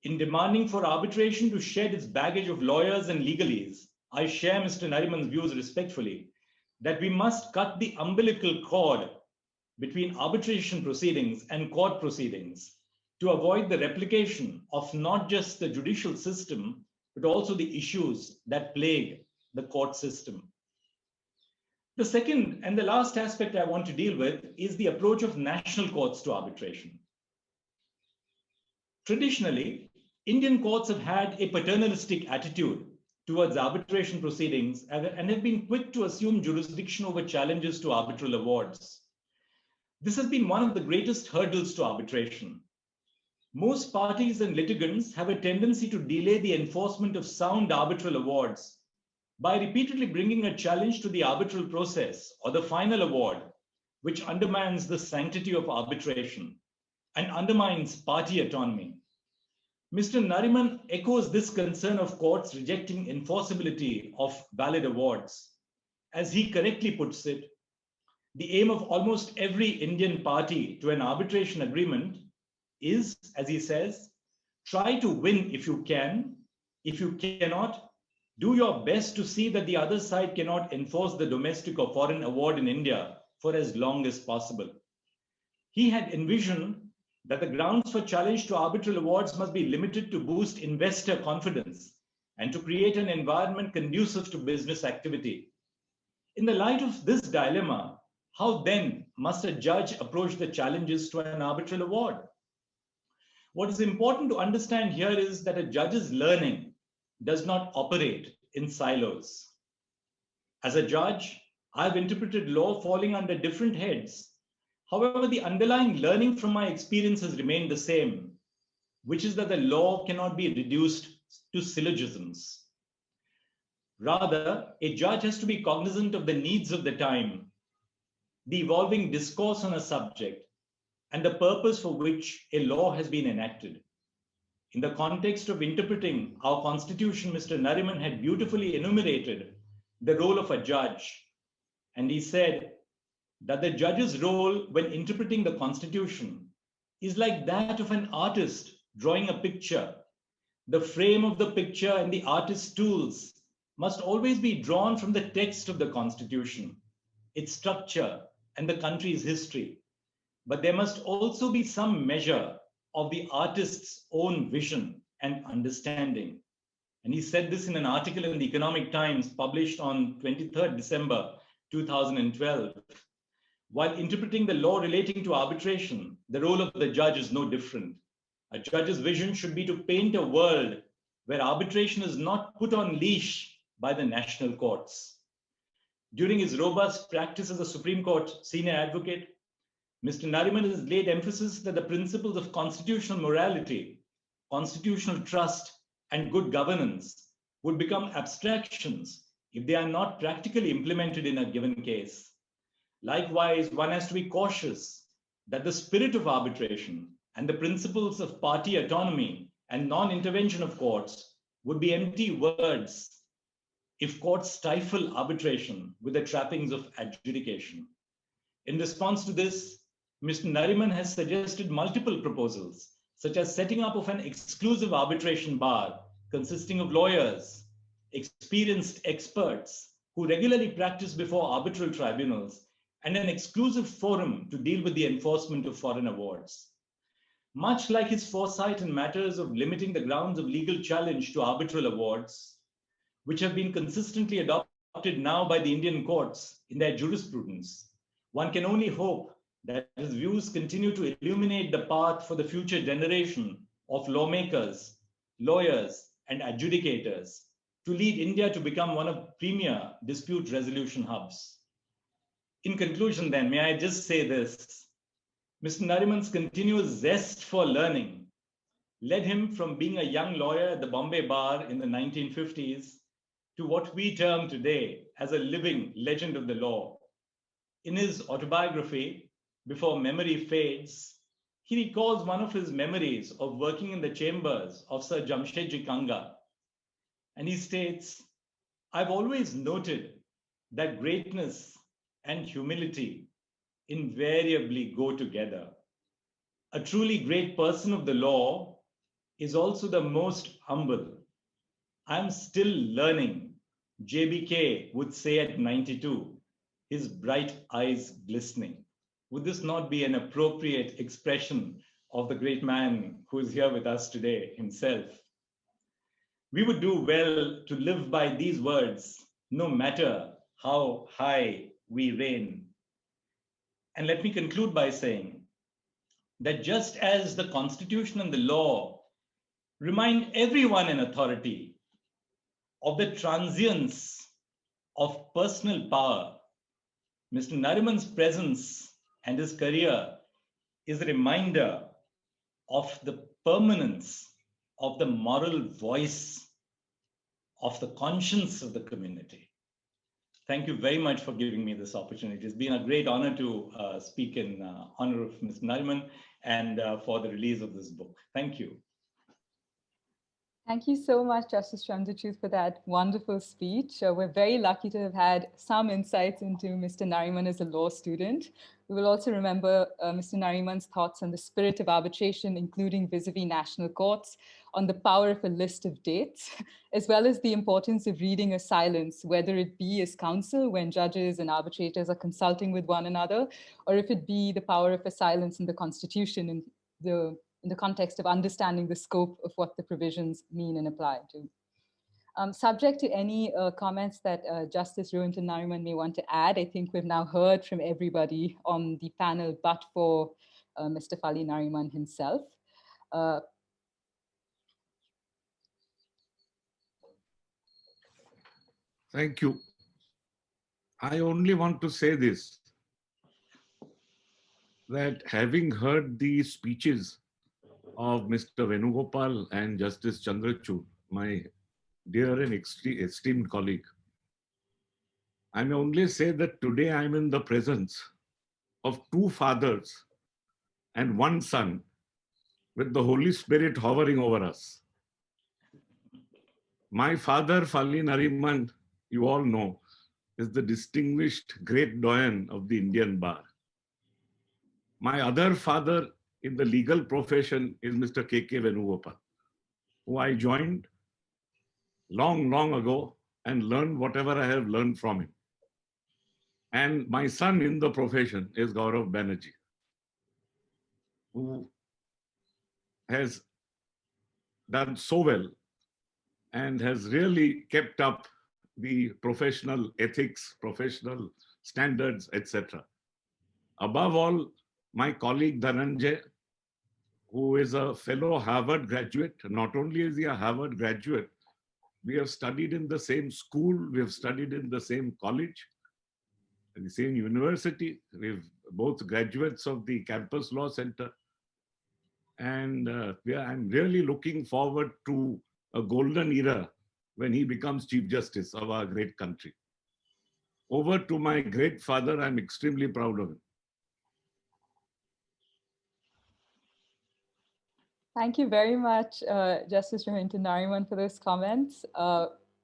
In demanding for arbitration to shed its baggage of lawyers and legalese, I share Mr. Nariman's views respectfully that we must cut the umbilical cord between arbitration proceedings and court proceedings to avoid the replication of not just the judicial system, but also the issues that plague the court system. The second and the last aspect I want to deal with is the approach of national courts to arbitration. Traditionally, Indian courts have had a paternalistic attitude towards arbitration proceedings and have been quick to assume jurisdiction over challenges to arbitral awards. This has been one of the greatest hurdles to arbitration. Most parties and litigants have a tendency to delay the enforcement of sound arbitral awards by repeatedly bringing a challenge to the arbitral process or the final award, which undermines the sanctity of arbitration and undermines party autonomy. Mr. Nariman echoes this concern of courts rejecting enforceability of valid awards. As he correctly puts it, the aim of almost every Indian party to an arbitration agreement is, as he says, try to win if you can. If you cannot, do your best to see that the other side cannot enforce the domestic or foreign award in India for as long as possible. He had envisioned that the grounds for challenge to arbitral awards must be limited to boost investor confidence and to create an environment conducive to business activity. In the light of this dilemma, how then must a judge approach the challenges to an arbitral award? What is important to understand here is that a judge's learning does not operate in silos. As a judge, I've interpreted law falling under different heads. However, the underlying learning from my experience has remained the same, which is that the law cannot be reduced to syllogisms. Rather, a judge has to be cognizant of the needs of the time, the evolving discourse on a subject, and the purpose for which a law has been enacted. In the context of interpreting our Constitution, Mr. Nariman had beautifully enumerated the role of a judge. And he said that the judge's role when interpreting the Constitution is like that of an artist drawing a picture. The frame of the picture and the artist's tools must always be drawn from the text of the Constitution, its structure, and the country's history. But there must also be some measure of the artist's own vision and understanding. And he said this in an article in the Economic Times published on 23rd December 2012. While interpreting the law relating to arbitration, the role of the judge is no different. A judge's vision should be to paint a world where arbitration is not put on leash by the national courts. During his robust practice as a Supreme Court senior advocate, Mr. Nariman has laid emphasis that the principles of constitutional morality, constitutional trust, and good governance would become abstractions if they are not practically implemented in a given case. Likewise, one has to be cautious that the spirit of arbitration and the principles of party autonomy and non-intervention of courts would be empty words if courts stifle arbitration with the trappings of adjudication. In response to this, Mr. Nariman has suggested multiple proposals, such as setting up of an exclusive arbitration bar consisting of lawyers, experienced experts who regularly practice before arbitral tribunals, and an exclusive forum to deal with the enforcement of foreign awards. Much like his foresight in matters of limiting the grounds of legal challenge to arbitral awards, which have been consistently adopted now by the Indian courts in their jurisprudence, one can only hope that his views continue to illuminate the path for the future generation of lawmakers, lawyers, and adjudicators to lead India to become one of premier dispute resolution hubs. In conclusion, then, may I just say this: Mr. Nariman's continuous zest for learning led him from being a young lawyer at the Bombay Bar in the 1950s to what we term today as a living legend of the law. In his autobiography, Before Memory Fades, he recalls one of his memories of working in the chambers of Sir Jamshedji Kanga. And he states, "I've always noted that greatness and humility invariably go together. A truly great person of the law is also the most humble. I'm still learning, JBK would say at 92, his bright eyes glistening. Would this not be an appropriate expression of the great man who is here with us today himself? We would do well to live by these words, no matter how high we reign. And let me conclude by saying that just as the Constitution and the law remind everyone in authority of the transience of personal power, Mr. Nariman's presence and his career is a reminder of the permanence of the moral voice of the conscience of the community. Thank you very much for giving me this opportunity. It's been a great honor to speak in honor of Mr. Nariman and for the release of this book. Thank you. Thank you so much, Justice Chandrachud, for that wonderful speech. We're very lucky to have had some insights into Mr. Nariman as a law student. We will also remember Mr. Nariman's thoughts on the spirit of arbitration, including vis-a-vis national courts, on the power of a list of dates, as well as the importance of reading a silence, whether it be as counsel when judges and arbitrators are consulting with one another, or if it be the power of a silence in the Constitution in the context of understanding the scope of what the provisions mean and apply to. Subject to any comments that Justice Rohinton Nariman may want to add, I think we've now heard from everybody on the panel, but for Mr. Fali Nariman himself. Thank you. I only want to say this, that having heard the speeches of Mr. Venugopal and Justice Chandrachud, my dear and esteemed colleague, I may only say that today I'm in the presence of two fathers and one son, with the Holy Spirit hovering over us. My father, Fali Nariman, you all know, is the distinguished great doyen of the Indian bar. My other father in the legal profession is Mr. K.K. Venugopal, who I joined long, long ago and learned whatever I have learned from him. And my son in the profession is Gaurav Banerjee, who has done so well and has really kept up the professional ethics, professional standards, etc. Above all, my colleague Dhananjay, who is a fellow Harvard graduate. Not only is he a Harvard graduate, we have studied in the same school, we have studied in the same college, in the same university. We're both graduates of the Campus Law Center. And I'm really looking forward to a golden era when he becomes Chief Justice of our great country. Over to my great father, I'm extremely proud of him. Thank you very much, Justice Rohinton Nariman, for those comments.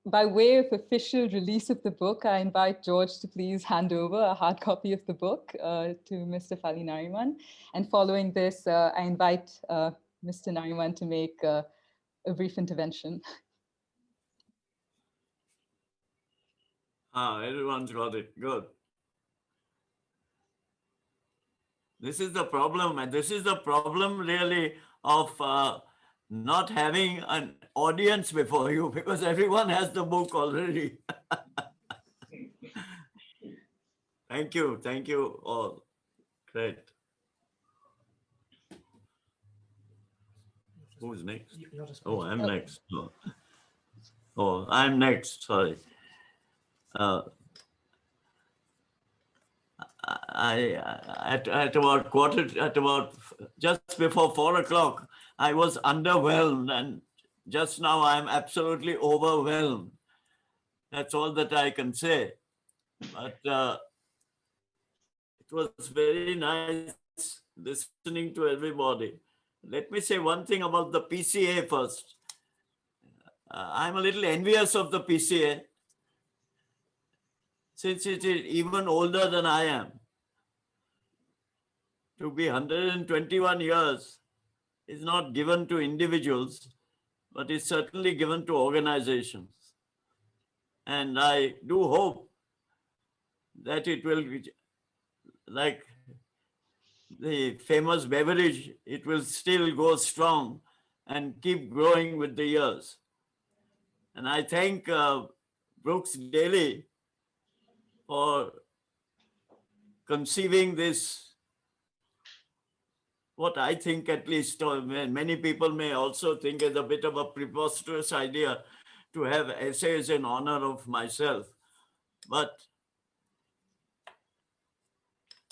By way of official release of the book, I invite George to please hand over a hard copy of the book to Mr. Fali Nariman. And following this, I invite Mr. Nariman to make a brief intervention. Everyone's got it. Good. This is the problem, and this is the problem really of not having an audience before you, because everyone has the book already. Thank you all. Great. Who's next? Oh, I'm next. Oh, I'm next, sorry. At about just before 4 o'clock, I was underwhelmed, and just now I'm absolutely overwhelmed. That's all that I can say. But it was very nice listening to everybody. Let me say one thing about the PCA first. I'm a little envious of the PCA, since it is even older than I am. To be 121 years is not given to individuals, but is certainly given to organizations. And I do hope that it will be like the famous beverage, it will still go strong and keep growing with the years. And I thank Brooks Daly for conceiving this, what I think at least, many people may also think is a bit of a preposterous idea to have essays in honor of myself. But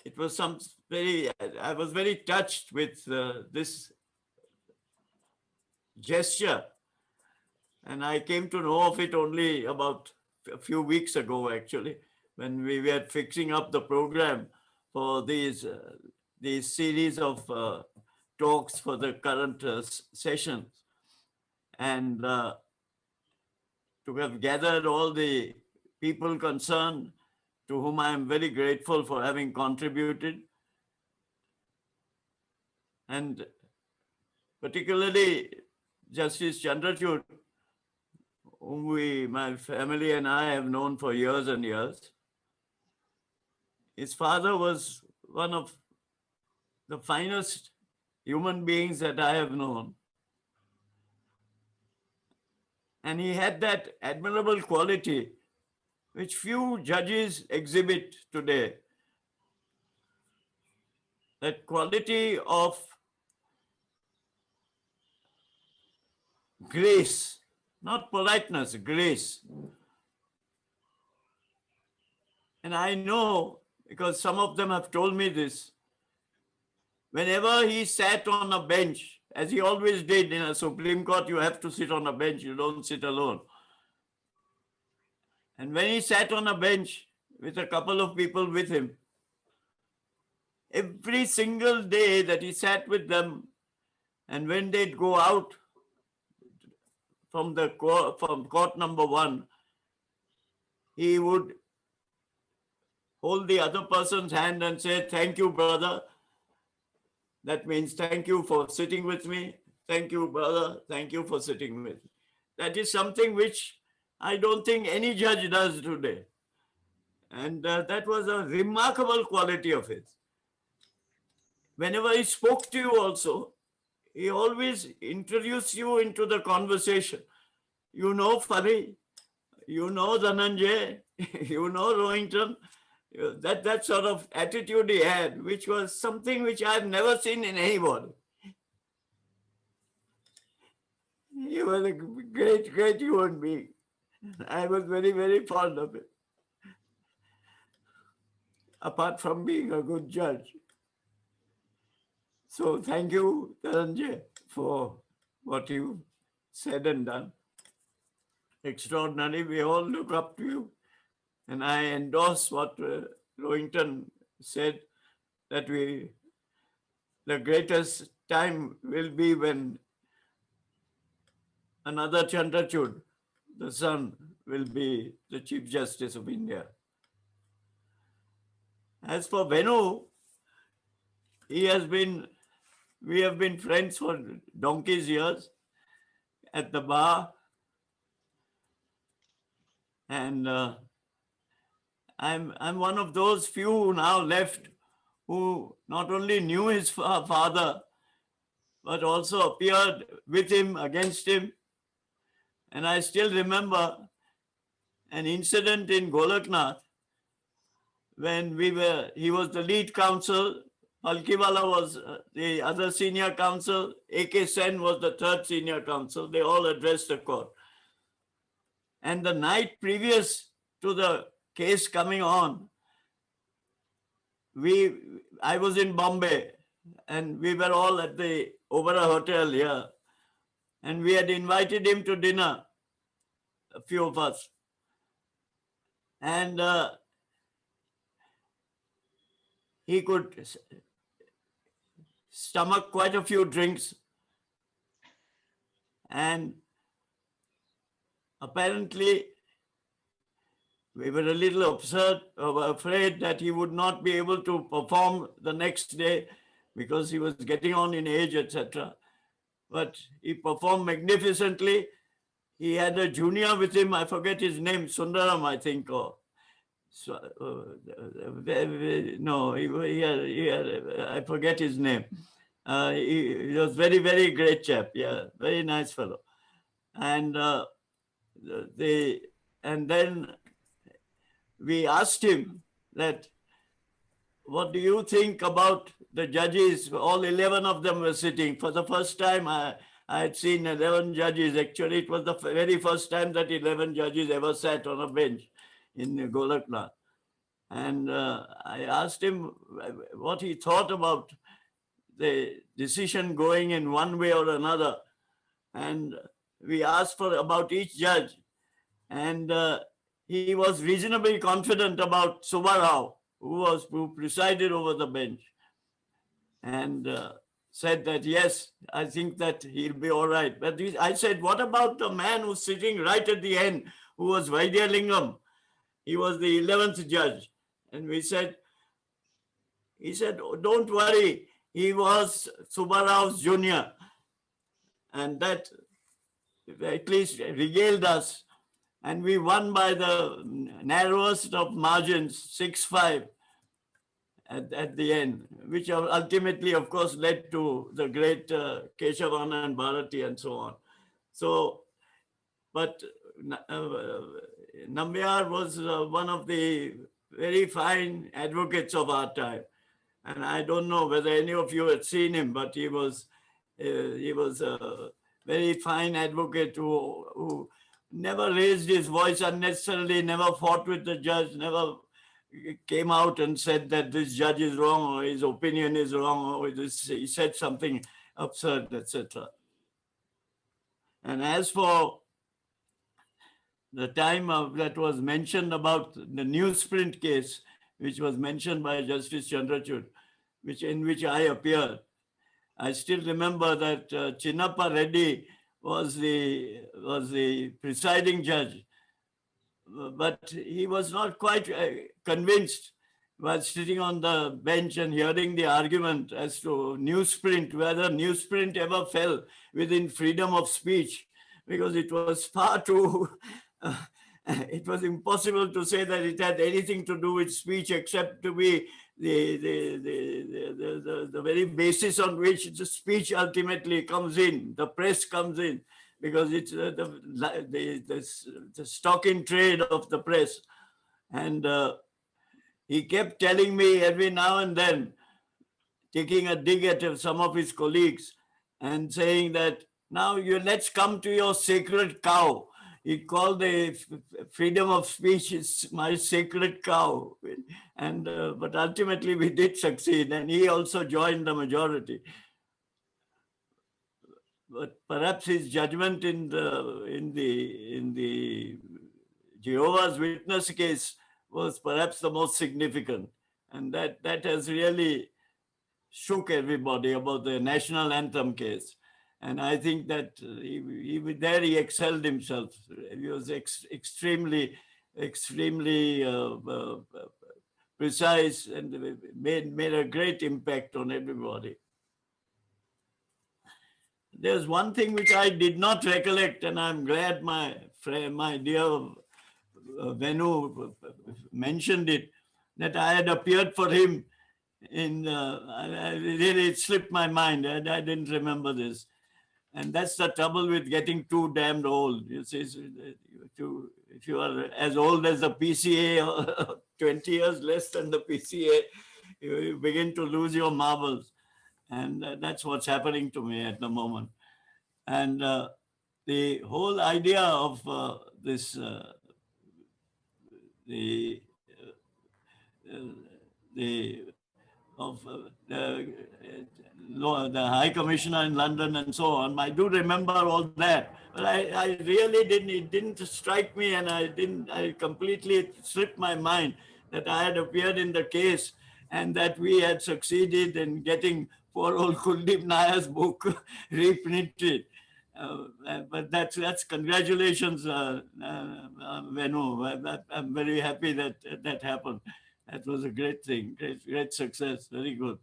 it was I was very touched with this gesture. And I came to know of it only about a few weeks ago, actually, when we were fixing up the program for these series of talks for the current sessions. And to have gathered all the people concerned, to whom I am very grateful for having contributed. And particularly Justice Chandrachud, whom my family and I have known for years and years. His father was one of the finest human beings that I have known. And he had that admirable quality which few judges exhibit today. That quality of grace, not politeness, grace. And I know, because some of them have told me this, whenever he sat on a bench, as he always did in a Supreme Court, you have to sit on a bench, you don't sit alone. And when he sat on a bench with a couple of people with him, every single day that he sat with them, and when they'd go out from court number 1, he would hold the other person's hand and say, "Thank you, brother." That means, "Thank you for sitting with me. Thank you, brother. Thank you for sitting with me." That is something which I don't think any judge does today. And that was a remarkable quality of his. Whenever he spoke to you also, he always introduced you into the conversation. You know Fali, you know Dhananjay, you know Rohinton. That sort of attitude he had, which was something which I've never seen in anybody. He was a great, great human being. I was very, very fond of him. Apart from being a good judge. So thank you, Dhananjay, for what you said and done. Extraordinary. We all look up to you. And I endorse what Rohinton said, that the greatest time will be when another Chandrachud, the son, will be the Chief Justice of India. As for Venu, we have been friends for donkey's years at the bar. And I'm one of those few now left who not only knew his father, but also appeared with him, against him. And I still remember an incident in Golaknath when he was the lead counsel, Palkiwala was the other senior counsel, A.K. Sen was the third senior counsel. They all addressed the court. And the night previous to the case coming on, I was in Bombay and we were all at the Oberoi Hotel here, and we had invited him to dinner, a few of us. And he could stomach quite a few drinks. And apparently, we were a little afraid that he would not be able to perform the next day because he was getting on in age, etc. but he performed magnificently. He had a junior with him, I forget his name, Sundaram, I think, or so, no, I forget his name. He was very, very great chap. Yeah, very nice fellow. And and then we asked him that, what do you think about the judges? All 11 of them were sitting. For the first time, I had seen 11 judges. Actually, it was the very first time that 11 judges ever sat on a bench in Golaknath. And I asked him what he thought about the decision going in one way or another. And we asked for about each judge. And he was reasonably confident about Subbarao, who presided over the bench, and said that, yes, I think that he'll be all right. But I said, what about the man who's sitting right at the end, who was Vaidyalingam? He was the 11th judge. And he said, oh, don't worry, he was Subbarao's junior. And that at least regaled us. And we won by the narrowest of margins, 6-5 at the end, which ultimately, of course, led to the great Keshavana and Bharati and so on. So, but Nambiar was one of the very fine advocates of our time. And I don't know whether any of you had seen him, but he was a very fine advocate who never raised his voice unnecessarily, never fought with the judge, never came out and said that this judge is wrong or his opinion is wrong or he said something absurd, etc. And as for the time that was mentioned about the newsprint case, which was mentioned by Justice Chandrachud, in which I appeared, I still remember that Chinnappa Reddy was the presiding judge, but he was not quite convinced while sitting on the bench and hearing the argument as to newsprint, whether newsprint ever fell within freedom of speech, because it was far too, it was impossible to say that it had anything to do with speech except to be the very basis on which the speech ultimately comes in, the press comes in, because it's the stock in trade of the press. And he kept telling me every now and then, taking a dig at some of his colleagues and saying that, now let's come to your sacred cow. He called the freedom of speech is my sacred cow. And but ultimately we did succeed, and he also joined the majority. But perhaps his judgment in the Jehovah's Witness case was perhaps the most significant, and that has really shook everybody about the national anthem case. And I think that he excelled himself. He was extremely precise and made a great impact on everybody. There's one thing which I did not recollect, and I'm glad my dear Venu mentioned it, that I had appeared for him in, really it slipped my mind, and I didn't remember this. And that's the trouble with getting too damned old. You see, if you are as old as the PCA, or 20 years less than the PCA, you begin to lose your marbles. And that's what's happening to me at the moment. And the whole idea of the High Commissioner in London and so on, I do remember all that, but I really it didn't strike me, and I completely slipped my mind that I had appeared in the case and that we had succeeded in getting poor old Kuldeep Nayar's book reprinted. But that's congratulations, Venu. I'm very happy that that happened. That was a great thing, great success, very good.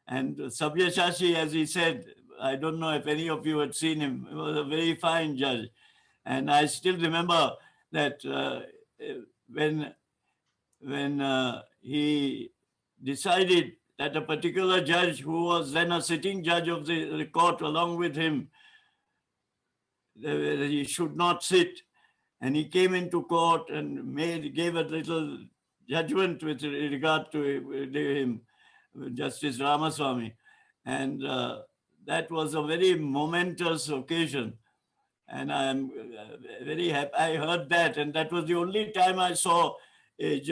And Sabyasachi, as he said, I don't know if any of you had seen him. He was a very fine judge. And I still remember that when he decided that a particular judge who was then a sitting judge of the court along with him, he should not sit. And he came into court and gave a little judgment with regard to him, Justice Ramaswamy. And that was a very momentous occasion. And I'm very happy. I heard that. And that was the only time I saw a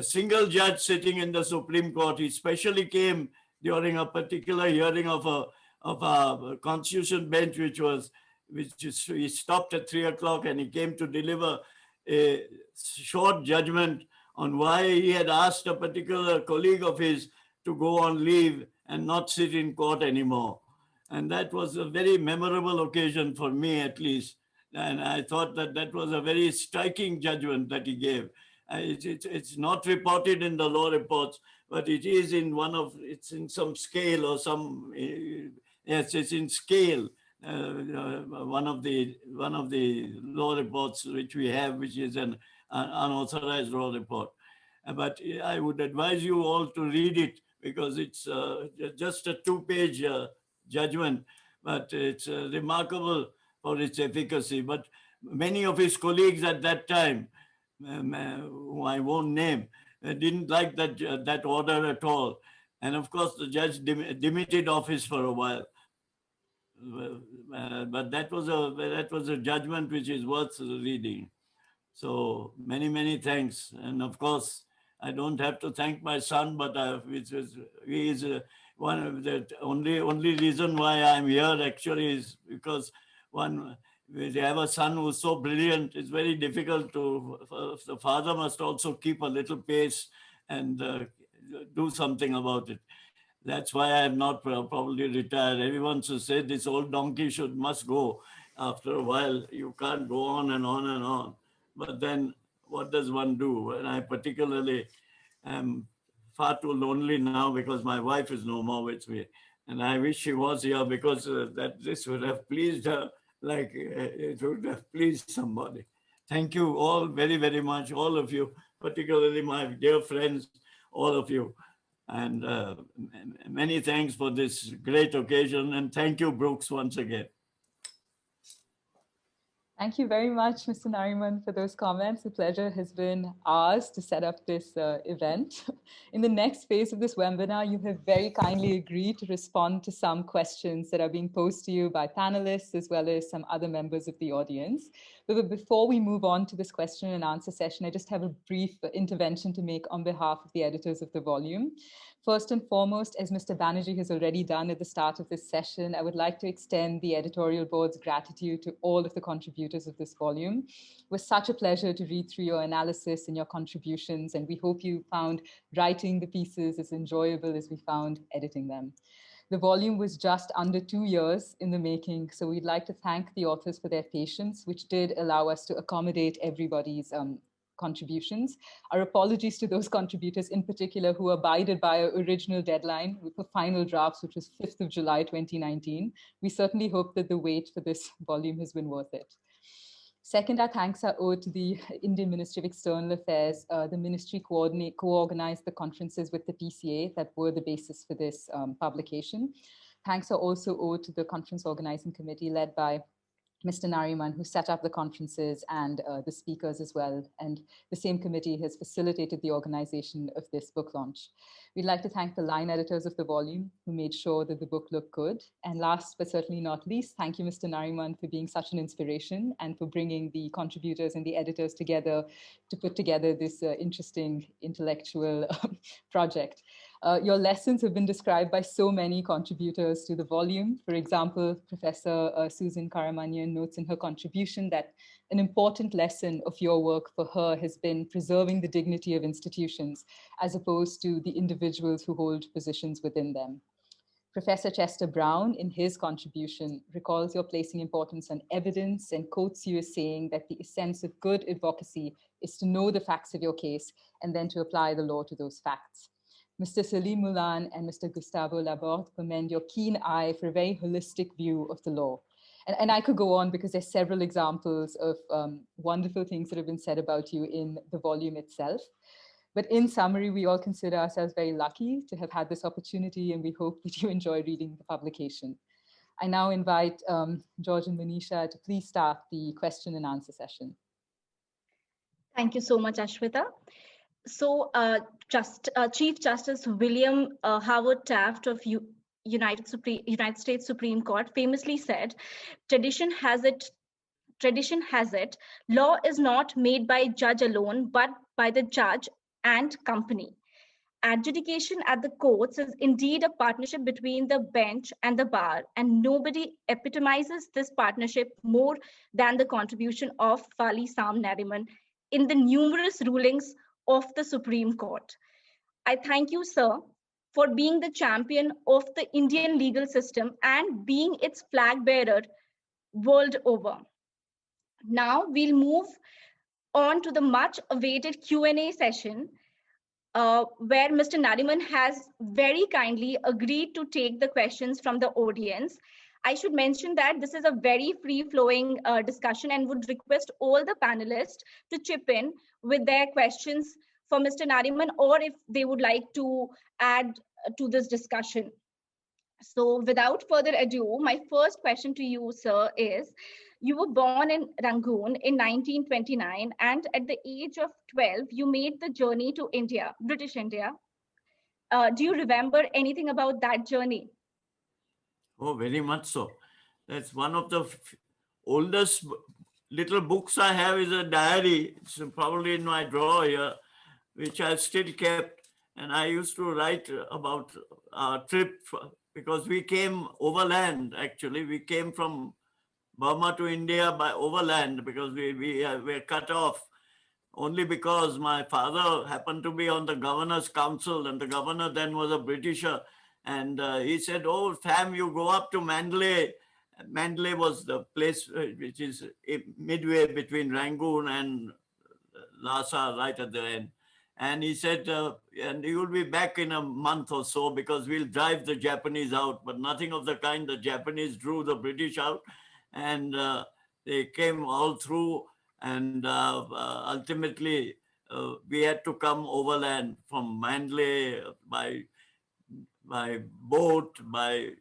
single judge sitting in the Supreme Court. He specially came during a particular hearing of a constitution bench, he stopped at 3 o'clock, and he came to deliver a short judgment on why he had asked a particular colleague of his to go on leave and not sit in court anymore. And that was a very memorable occasion for me, at least. And I thought that that was a very striking judgment that he gave. It's not reported in the law reports, but it is in it's in some scale or some, yes, it's in scale. One of the law reports which we have, which is an unauthorized law report. But I would advise you all to read it, because it's just a 2-page judgment, but it's remarkable for its efficacy. But many of his colleagues at that time, who I won't name, didn't like that order at all. And of course, the judge demitted office for a while. But that was a judgment which is worth reading. So many thanks. And of course, I don't have to thank my son, but he is one of the only reason why I'm here actually is because when you have a son who's so brilliant, it's very difficult the father must also keep a little pace and do something about it. That's why I'm not probably retired. Everyone should say this old donkey must go. After a while, you can't go on and on and on. But then what does one do? And I particularly am far too lonely now because my wife is no more with me. And I wish she was here because this would have pleased her like it would have pleased somebody. Thank you all very much, all of you, particularly my dear friends, all of you. And many thanks for this great occasion. And thank you, Brooks, once again. Thank you very much, Mr. Nariman, for those comments. The pleasure has been ours to set up this event. In the next phase of this webinar, you have very kindly agreed to respond to some questions that are being posed to you by panelists, as well as some other members of the audience. But before we move on to this question and answer session, I just have a brief intervention to make on behalf of the editors of the volume. First and foremost, as Mr. Banerjee has already done at the start of this session, I would like to extend the editorial board's gratitude to all of the contributors of this volume. It was such a pleasure to read through your analysis and your contributions, and we hope you found writing the pieces as enjoyable as we found editing them. The volume was just under 2 years in the making, so we'd like to thank the authors for their patience, which did allow us to accommodate everybody's contributions. Our apologies to those contributors in particular who abided by our original deadline with the final drafts, which was 5th of July, 2019. We certainly hope that the wait for this volume has been worth it. Second, our thanks are owed to the Indian Ministry of External Affairs. The ministry co-organized the conferences with the PCA that were the basis for this publication. Thanks are also owed to the conference organizing committee led by Mr. Nariman, who set up the conferences, and the speakers as well. And the same committee has facilitated the organization of this book launch. We'd like to thank the line editors of the volume who made sure that the book looked good. And last but certainly not least, thank you, Mr. Nariman, for being such an inspiration and for bringing the contributors and the editors together to put together this interesting intellectual project. Your lessons have been described by so many contributors to the volume. For example, Professor Susan Karamanyan notes in her contribution that an important lesson of your work for her has been preserving the dignity of institutions as opposed to the individuals who hold positions within them. Professor Chester Brown, in his contribution, recalls your placing importance on evidence and quotes you as saying that the essence of good advocacy is to know the facts of your case and then to apply the law to those facts. Mr. Salim Mulan and Mr. Gustavo Laborde commend your keen eye for a very holistic view of the law. And I could go on because there's several examples of wonderful things that have been said about you in the volume itself. But in summary, we all consider ourselves very lucky to have had this opportunity, and we hope that you enjoy reading the publication. I now invite George and Manisha to please start the question and answer session. Thank you so much, Ashwita. So Chief Justice William Howard Taft of United States Supreme Court famously said, tradition has it, law is not made by judge alone, but by the judge and company. Adjudication at the courts is indeed a partnership between the bench and the bar, and nobody epitomizes this partnership more than the contribution of Fali Sam Nariman in the numerous rulings of the Supreme Court. I thank you, sir, for being the champion of the Indian legal system and being its flag bearer world over. Now we'll move on to the much awaited Q&A session, where Mr. Nariman has very kindly agreed to take the questions from the audience. I should mention that this is a very free-flowing discussion and would request all the panelists to chip in with their questions for Mr. Nariman, or if they would like to add to this discussion. So without further ado, my first question to you, sir, is, you were born in Rangoon in 1929, and at the age of 12, you made the journey to India, British India. Do you remember anything about that journey? Oh, very much so. That's one of the oldest little books I have is a diary. It's probably in my drawer here, which I've still kept. And I used to write about our trip because we came overland, actually. We came from Burma to India by overland because we were cut off only because my father happened to be on the governor's council, and the governor then was a Britisher. And he said, oh, fam, you go up to Mandalay. Mandalay was the place which is midway between Rangoon and Lhasa, right at the end. And he said, and you will be back in a month or so because we'll drive the Japanese out. But nothing of the kind. The Japanese drew the British out, and they came all through. And ultimately, we had to come overland from Mandalay by boat, by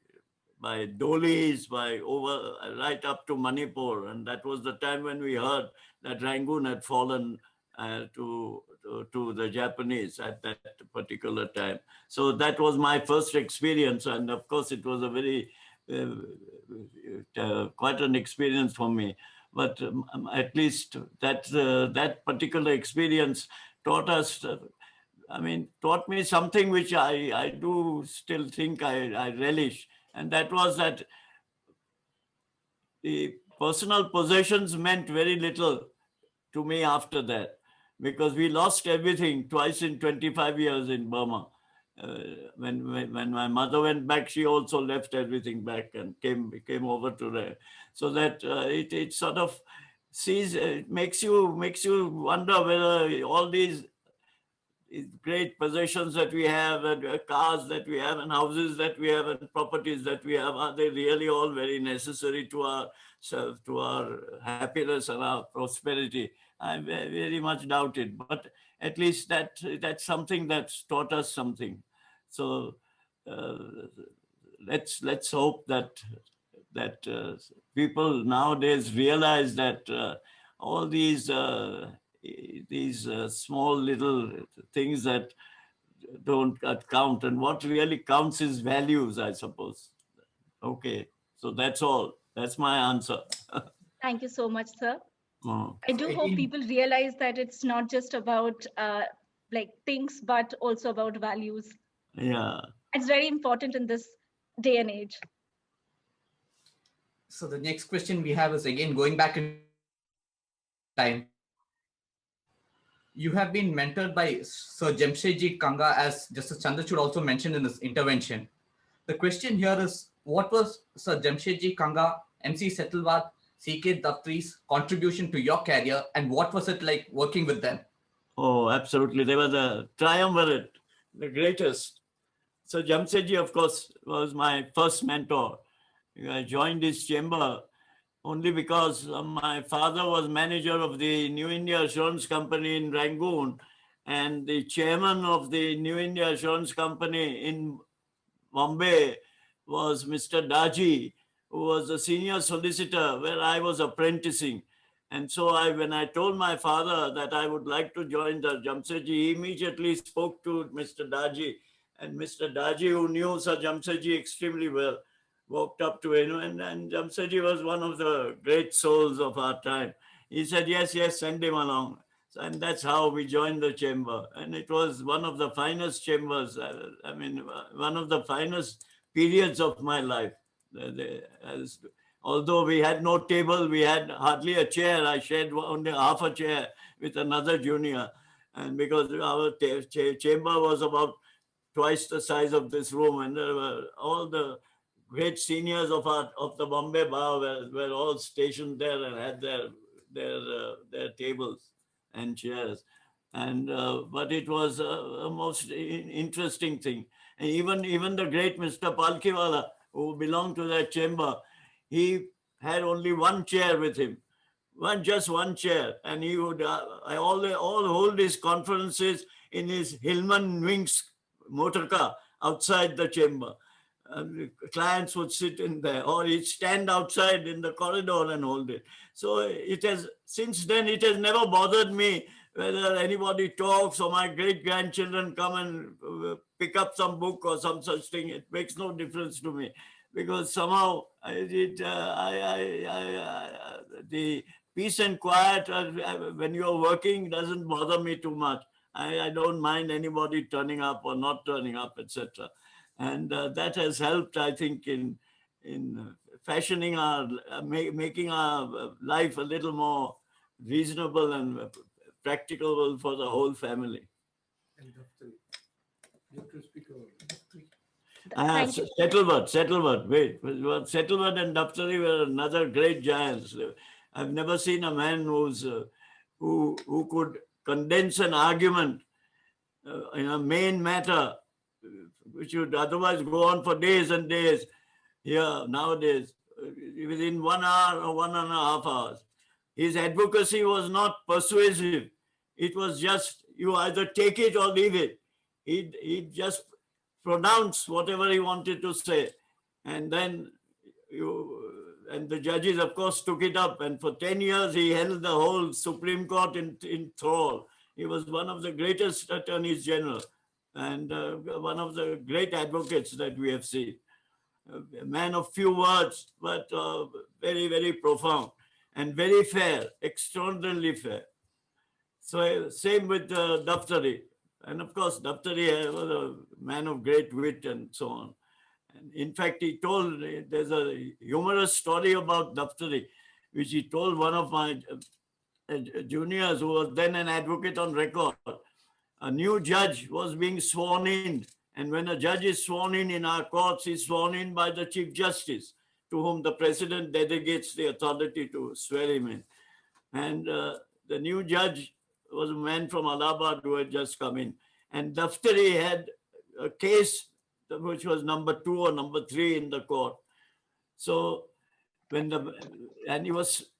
dolis, right up to Manipur. And that was the time when we heard that Rangoon had fallen to the Japanese at that particular time. So that was my first experience. And of course, it was a very, quite an experience for me. But at least that particular experience taught us, taught me something which I do still think I relish. And that was that the personal possessions meant very little to me after that, because we lost everything twice in 25 years in Burma. When my mother went back, she also left everything back and came over to there. So that it sort of makes you wonder whether all these great possessions that we have, and cars that we have, and houses that we have, and properties that we have, are they really all very necessary to our happiness and our prosperity? I very much doubt it. But at least that's something that's taught us something. So let's hope that people nowadays realize that all these small little things that don't count, and what really counts is values, I suppose. Okay, so that's all. That's my answer. Thank you so much, sir. Oh. I do hope people realize that it's not just about things, but also about values. Yeah. It's very important in this day and age. So the next question we have is, again, going back in time. You have been mentored by Sir Jamshedji Kanga, as Justice Chandrachud also mentioned in this intervention. The question here is, what was Sir Jamshedji Kanga, MC Setalvad, C.K. Datri's contribution to your career, and what was it like working with them? Oh, absolutely. They were the triumvirate. the greatest. So Jamsetji, of course, was my first mentor. I joined his chamber only because my father was manager of the New India Assurance Company in Rangoon, and the chairman of the New India Assurance Company in Bombay was Mr. Daji, who was a senior solicitor where I was apprenticing. And so when I told my father that I would like to join the Jamsetji, he immediately spoke to Mr. Daji. And Mr. Daji, who knew Sir Jamsetji extremely well, walked up to him, and Jamsetji was one of the great souls of our time. He said, yes, send him along. And that's how we joined the chamber. And it was one of the finest chambers, one of the finest periods of my life. Although we had no table, we had hardly a chair. I shared only half a chair with another junior. And because our chamber was about twice the size of this room, and there were all the great seniors of the Bombay Bar were all stationed there and had their tables and chairs. And but it was a most interesting thing. And even the great Mr. Palkhiwala, who belonged to that chamber, he had only one chair with him, just one chair, and he would all hold his conferences in his Hillman Winks motor car outside the chamber. Clients would sit in there, or he'd stand outside in the corridor and hold it. So since then it has never bothered me whether anybody talks or my great-grandchildren come and pick up some book or some such thing. It makes no difference to me, because somehow the peace and quiet when you're working doesn't bother me too much. I don't mind anybody turning up or not turning up, etc. And that has helped, I think, in fashioning making our life a little more reasonable and practicable for the whole family. Settleward. Wait, Settleward and Daftari were another great giants. I've never seen a man who could condense an argument in a main matter, which would otherwise go on for days and days. Here, nowadays, within 1 hour or 1.5 hours. His advocacy was not persuasive. It was just, you either take it or leave it. He'd just pronounce whatever he wanted to say. And then the judges, of course, took it up. And for 10 years, he held the whole Supreme Court in thrall. He was one of the greatest attorneys general and one of the great advocates that we have seen. A man of few words, but very, very profound and very fair, extraordinarily fair. So same with Daftari. And of course, Daftari was a man of great wit and so on. And in fact, there's a humorous story about Daftari, which he told one of my juniors, who was then an advocate on record. A new judge was being sworn in. And when a judge is sworn in our courts, he's sworn in by the Chief Justice, to whom the president delegates the authority to swear him in. And the new judge was a man from Allahabad who had just come in. And Daftari had a case which was number 2 or number 3 in the court. So and he was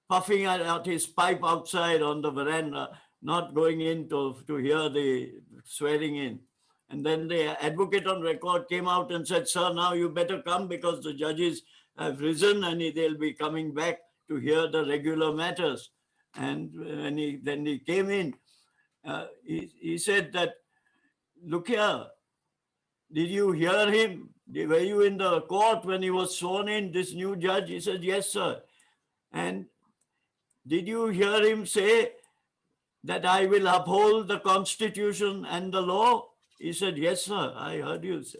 puffing out his pipe outside on the veranda, not going in to hear the swearing in. And then the advocate on record came out and said, sir, now you better come because the judges have risen and they'll be coming back to hear the regular matters. And when he came in, he said that, look here, did you hear him? Were you in the court when he was sworn in, this new judge? He said, yes, sir. And did you hear him say that I will uphold the Constitution and the law? He said, yes, sir, I heard you say.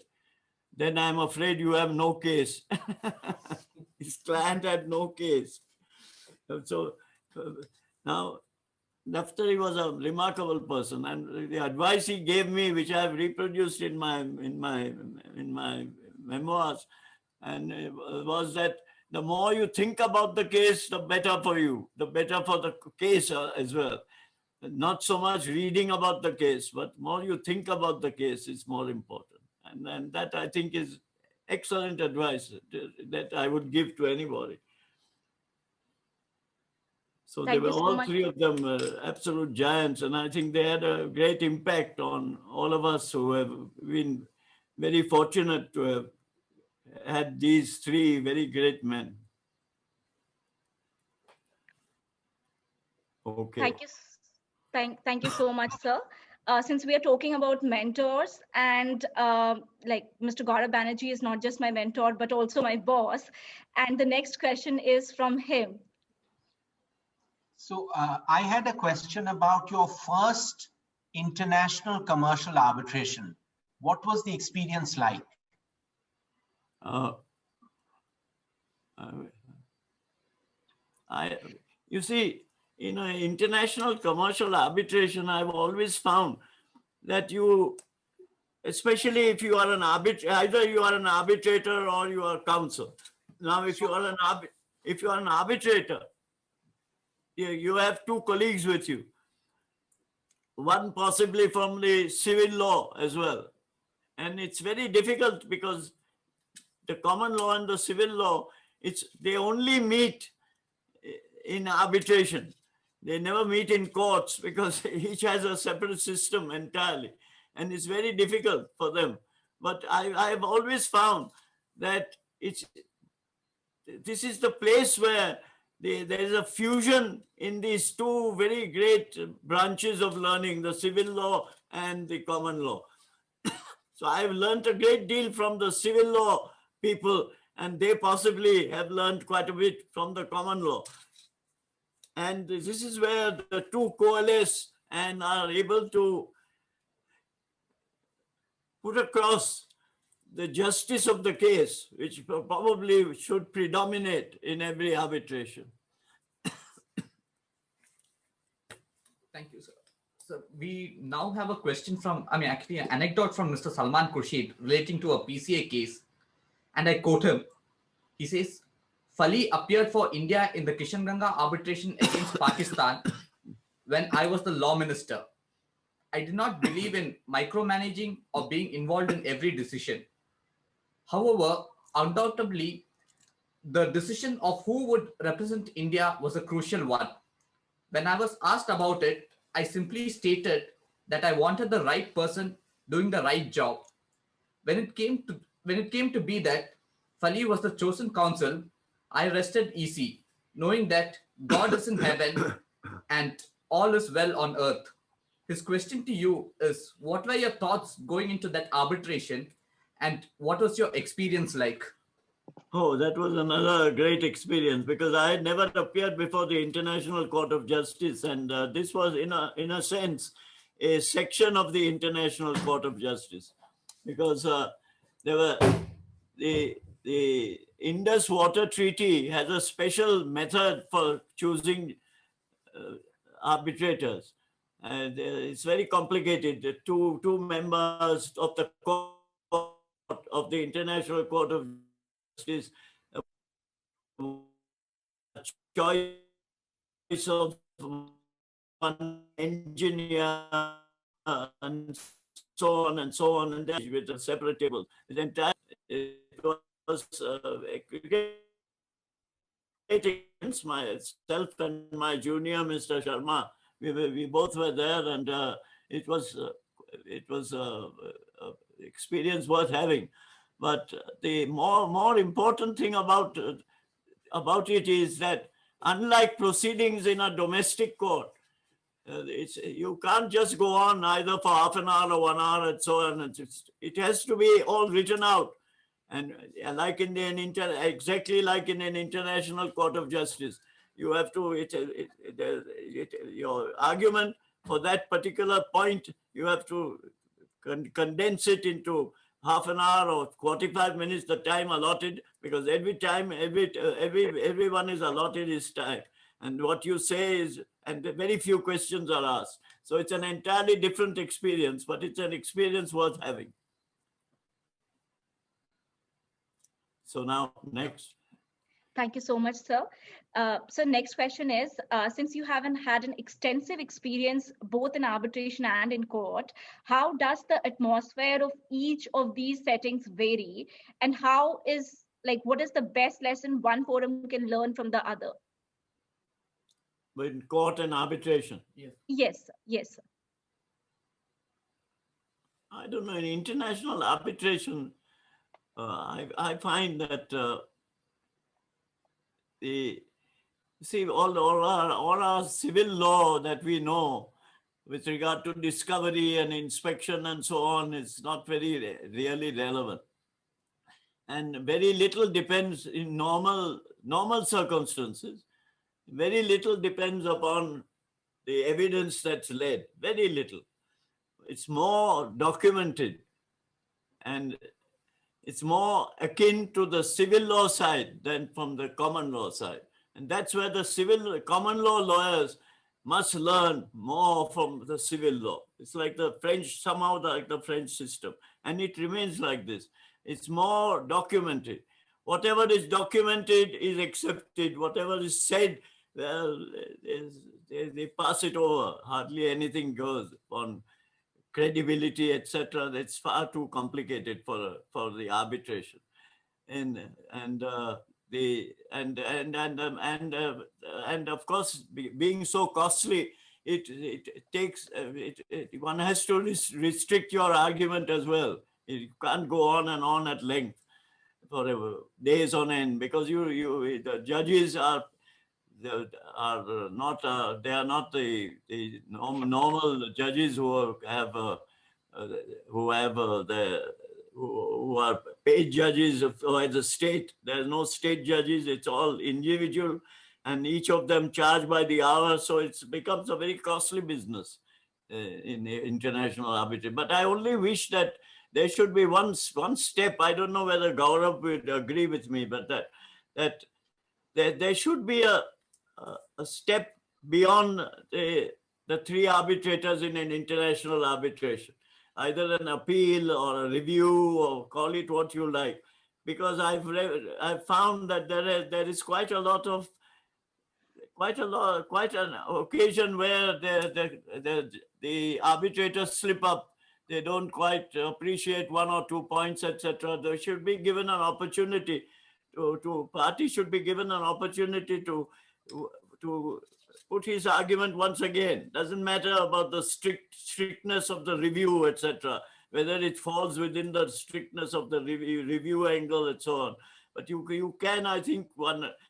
Then I'm afraid you have no case. His client had no case. So now, Daftari was a remarkable person, and the advice he gave me, which I have reproduced in my memoirs, and was that the more you think about the case, the better for you, the better for the case as well. not so much reading about the case, but more you think about the case is more important. And that I think is excellent advice that I would give to anybody. So they Thank were you so all much. three of them absolute giants, and I think they had a great impact on all of us who have been very fortunate to have had these three very great men. Okay. Thank you so much, sir. Since we are talking about mentors, and like Mr. Gaurav Banerjee is not just my mentor, but also my boss. And the next question is from him. So I had a question about your first international commercial arbitration. What was the experience like? You see, in an international commercial arbitration, I've always found that you, especially if you are an arbitrator, either you are an arbitrator or you are counsel. Now, if you are an arbitrator, you have two colleagues with you, one possibly from the civil law as well. And it's very difficult because the common law and the civil law, they only meet in arbitration. They never meet in courts because each has a separate system entirely. And it's very difficult for them. But I have always found that this is the place where there is a fusion in these two very great branches of learning, the civil law and the common law. So I've learned a great deal from the civil law people, and they possibly have learned quite a bit from the common law. And this is where the two coalesce and are able to put across the justice of the case, which probably should predominate in every arbitration. Thank you, sir. So we now have a question from, actually an anecdote from Mr. Salman Khurshid relating to a PCA case. And I quote him. He says, Fali appeared for India in the Kishanganga arbitration against Pakistan when I was the law minister. I did not believe in micromanaging or being involved in every decision. However, undoubtedly, the decision of who would represent India was a crucial one. When I was asked about it, I simply stated that I wanted the right person doing the right job. When it came to be that Fali was the chosen counsel, I rested easy, knowing that God is in heaven and all is well on earth. His question to you is, what were your thoughts going into that arbitration, and what was your experience like? Oh, that was another great experience because I had never appeared before the International Court of Justice, and this was, in a sense, a section of the International Court of Justice, because there were the Indus Water Treaty has a special method for choosing arbitrators, and it's very complicated. The two members of the court of the International Court of Justice, choice of one engineer and so on and so on, and then with a separate table. The entire was myself and my junior, Mr. Sharma. We both were there, and it was experience worth having. But the more important thing about it is that, unlike proceedings in a domestic court, you can't just go on either for half an hour or 1 hour and so on. It has to be all written out. And like exactly like in an International Court of Justice, you have to, your argument for that particular point, you have to condense it into half an hour or 45 minutes, the time allotted, because everyone is allotted his time. And what you say is, and very few questions are asked. So it's an entirely different experience, but it's an experience worth having. So now, next. Thank you so much, sir. So next question is, since you haven't had an extensive experience both in arbitration and in court, how does the atmosphere of each of these settings vary? And what is the best lesson one forum can learn from the other? In court and arbitration? Yes, yes, sir. I don't know, in international arbitration, I find that all our civil law that we know with regard to discovery and inspection and so on is not very really relevant. And very little depends in normal circumstances. Very little depends upon the evidence that's led, very little. It's more documented and it's more akin to the civil law side than from the common law side. And that's where the common law lawyers must learn more from the civil law. It's like the French, somehow like the French system. And it remains like this. It's more documented. Whatever is documented is accepted. Whatever is said, well, they pass it over. Hardly anything goes on credibility, etc. That's far too complicated for the arbitration, and of course, being so costly, it takes one has to restrict your argument as well. You can't go on and on at length forever, days on end, because the judges are not the normal judges who are paid judges by the state. There's no state judges. It's all individual, and each of them charged by the hour. So it becomes a very costly business in international arbitration. But I only wish that there should be one step. I don't know whether Gaurav would agree with me, but that there should be a step beyond the three arbitrators in an international arbitration, either an appeal or a review, or call it what you like, because I've found that there is quite an occasion where the arbitrators slip up. They don't quite appreciate one or two points, etc. They should be given an opportunity parties should be given an opportunity to put his argument once again. Doesn't matter about the strictness of the review, etc., whether it falls within the strictness of the review angle and so on. But you can, I think,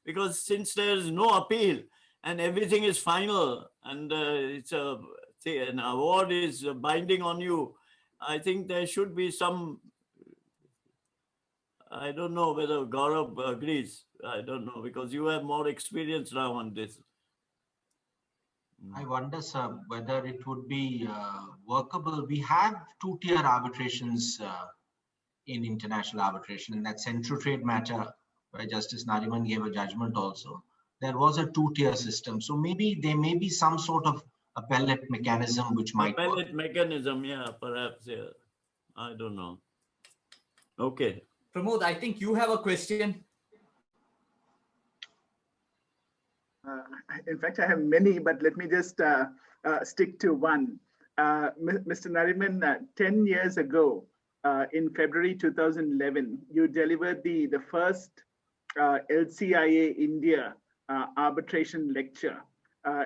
because since there is no appeal and everything is final, and an award is binding on you, I think there should be some. I don't know whether Gaurav agrees. I don't know, because you have more experience now on this. I wonder, sir, whether it would be workable. We have two-tier arbitrations in international arbitration. In that Central Trade matter, where Justice Nariman gave a judgment also, there was a two-tier system. So maybe there may be some sort of appellate mechanism which might work. Appellate mechanism, yeah, perhaps, yeah. I don't know. Okay. Pramod, I think you have a question. In fact, I have many, but let me just stick to one. Mr. Nariman, 10 years ago, in February 2011, you delivered the first LCIA India arbitration lecture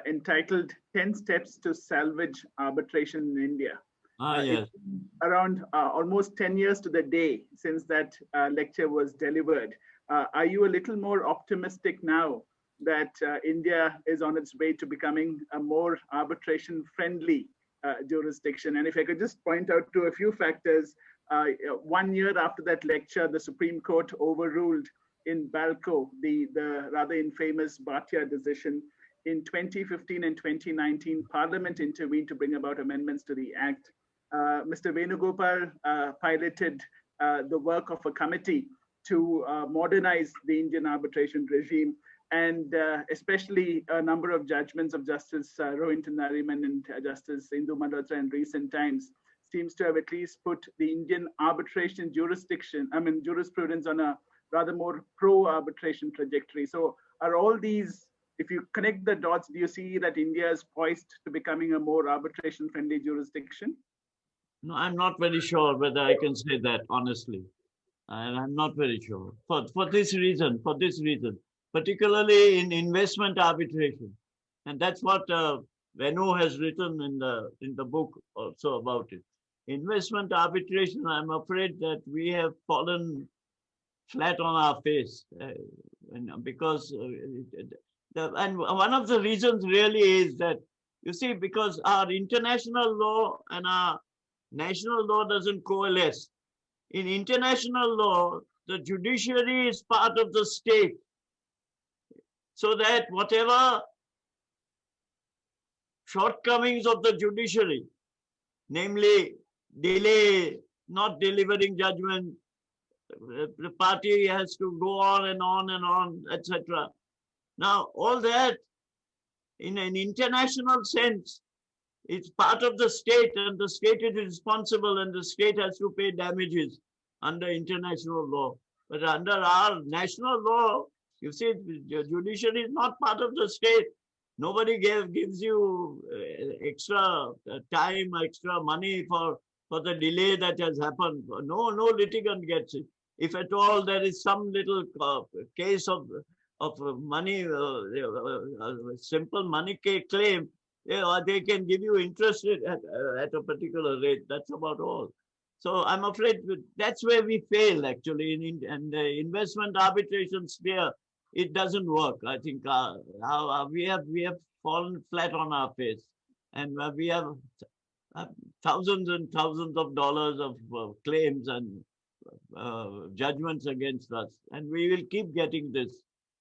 entitled 10 Steps to Salvage Arbitration in India. Yes. Around almost 10 years to the day since that lecture was delivered. Are you a little more optimistic now that India is on its way to becoming a more arbitration-friendly jurisdiction? And if I could just point out to a few factors, 1 year after that lecture, the Supreme Court overruled in Balco the rather infamous Bhatia decision. In 2015 and 2019, Parliament intervened to bring about amendments to the Act. Mr. Venugopal piloted the work of a committee to modernize the Indian arbitration regime, and especially a number of judgments of Justice Rohinton Nariman and Justice Indu Malhotra in recent times seems to have at least put the Indian arbitration jurisprudence on rather more pro-arbitration trajectory. So are all these, if you connect the dots, do you see that India is poised to becoming a more arbitration-friendly jurisdiction? No, I'm not very sure whether I can say that honestly. And I'm not very sure for this reason, particularly in investment arbitration. And that's what Venu has written in the book also about it. Investment arbitration, I'm afraid that we have fallen flat on our face, because and one of the reasons really is that, you see, because our international law and our national law doesn't coalesce. In international law, the judiciary is part of the state, so that whatever shortcomings of the judiciary, namely delay, not delivering judgment, the party has to go on and on and on, etc. Now, all that in an international sense, it's part of the state, and the state is responsible, and the state has to pay damages under international law. But under our national law, you see, the judiciary is not part of the state. Nobody gives you extra time, extra money for the delay that has happened. No litigant gets it. If at all there is some little case of money, simple money claim, they can give you interest at a particular rate. That's about all. So I'm afraid that's where we fail actually in the investment arbitration sphere. It doesn't work. I think we have fallen flat on our face, and we have thousands and thousands of dollars of claims and judgments against us, and we will keep getting this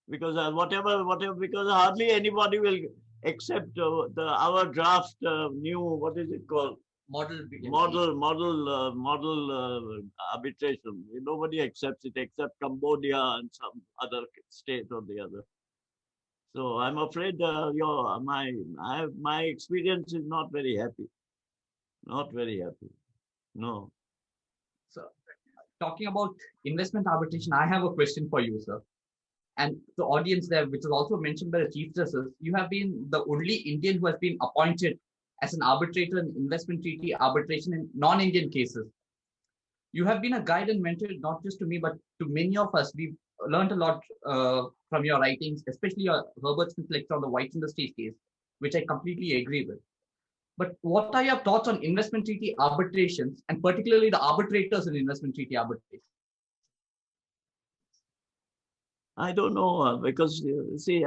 because because hardly anybody will accept our draft new, what is it called? Model arbitration. Nobody accepts it except Cambodia and some other state or the other. So I'm afraid my experience is not very happy. Not very happy. No. So, talking about investment arbitration, I have a question for you, sir. And the audience there, which was also mentioned by the Chief Justice, you have been the only Indian who has been appointed as an arbitrator in investment treaty arbitration in non-Indian cases. You have been a guide and mentor, not just to me, but to many of us. We've learned a lot from your writings, especially your Herbert Smith lecture on the Whites in the State case, which I completely agree with. But what are your thoughts on investment treaty arbitrations, and particularly the arbitrators in investment treaty arbitration? I don't know, because you see,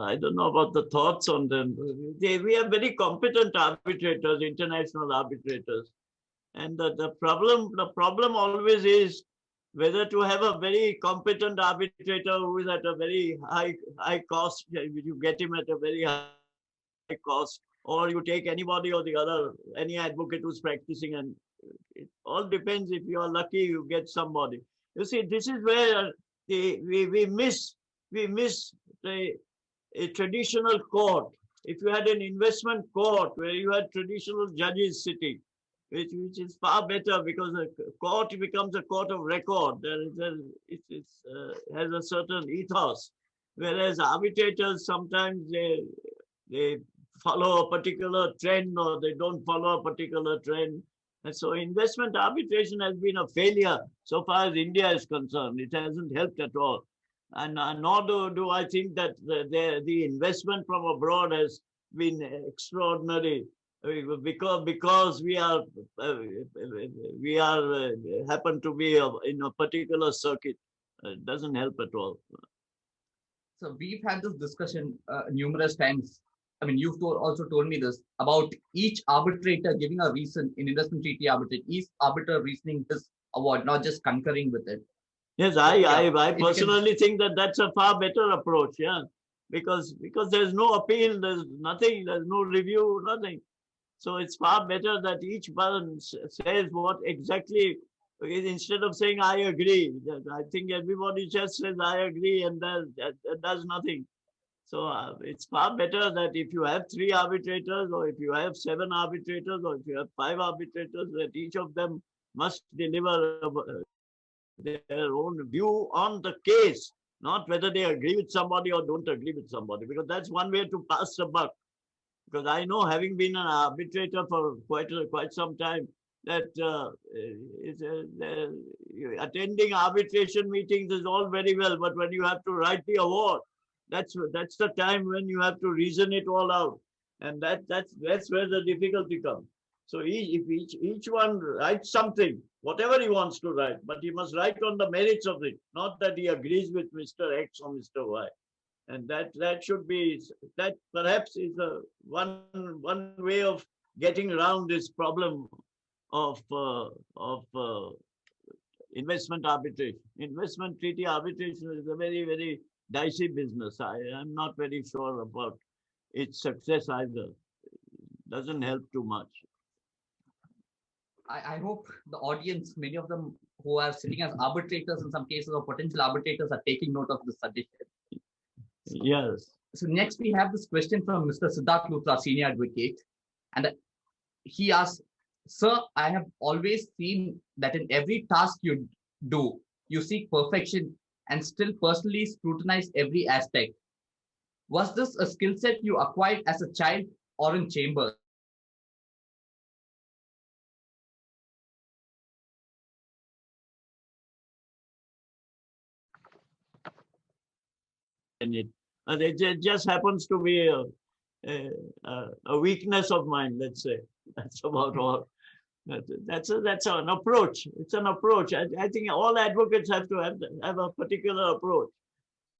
I don't know about the thoughts on them. We have very competent arbitrators, international arbitrators, and the problem always is whether to have a very competent arbitrator who is at a very high cost. You get him at a very high cost, or you take anybody or the other, any advocate who's practicing, and it all depends. If you are lucky, you get somebody. You see, this is where we miss a traditional court. If you had an investment court where you had traditional judges sitting, which is far better, because a court becomes a court of record. It has a certain ethos, whereas arbitrators sometimes they follow a particular trend, or they don't follow a particular trend. And so investment arbitration has been a failure so far as India is concerned. It hasn't helped at all. And nor do I think that the investment from abroad has been extraordinary, because we happen to be in a particular circuit. It doesn't help at all. So we've had this discussion numerous times. I mean, you've also told me this about each arbitrator giving a reason in investment treaty arbitration, each arbiter reasoning this award, not just concurring with it. Yes, I personally think that that's a far better approach. Yeah, because there's no appeal, there's nothing, there's no review, nothing. So it's far better that each person says what exactly, instead of saying I agree. I think everybody just says I agree, and that does nothing. So it's far better that if you have 3 arbitrators, or if you have 7 arbitrators, or if you have 5 arbitrators, that each of them must deliver their own view on the case, not whether they agree with somebody or don't agree with somebody, because that's one way to pass the buck. Because I know, having been an arbitrator for quite some time, that attending arbitration meetings is all very well, but when you have to write the award, that's the time when you have to reason it all out, and that's where the difficulty comes. So if each one writes something, whatever he wants to write, but he must write on the merits of it, not that he agrees with Mr. X or Mr. Y. And that should be, that perhaps is one way of getting around this problem of investment arbitration. Investment treaty arbitration is a very, very dicey business. I am not very sure about its success either. Doesn't help too much. I hope the audience, many of them who are sitting as arbitrators in some cases or potential arbitrators, are taking note of this suggestion. Yes. So next we have this question from Mr. Siddharth Luthra, senior advocate. And he asks, sir, I have always seen that in every task you do, you seek perfection and still personally scrutinize every aspect. Was this a skill set you acquired as a child or in chambers? It just happens to be a weakness of mine, let's say. That's about all. That's an approach. It's an approach. I think all advocates have to have a particular approach.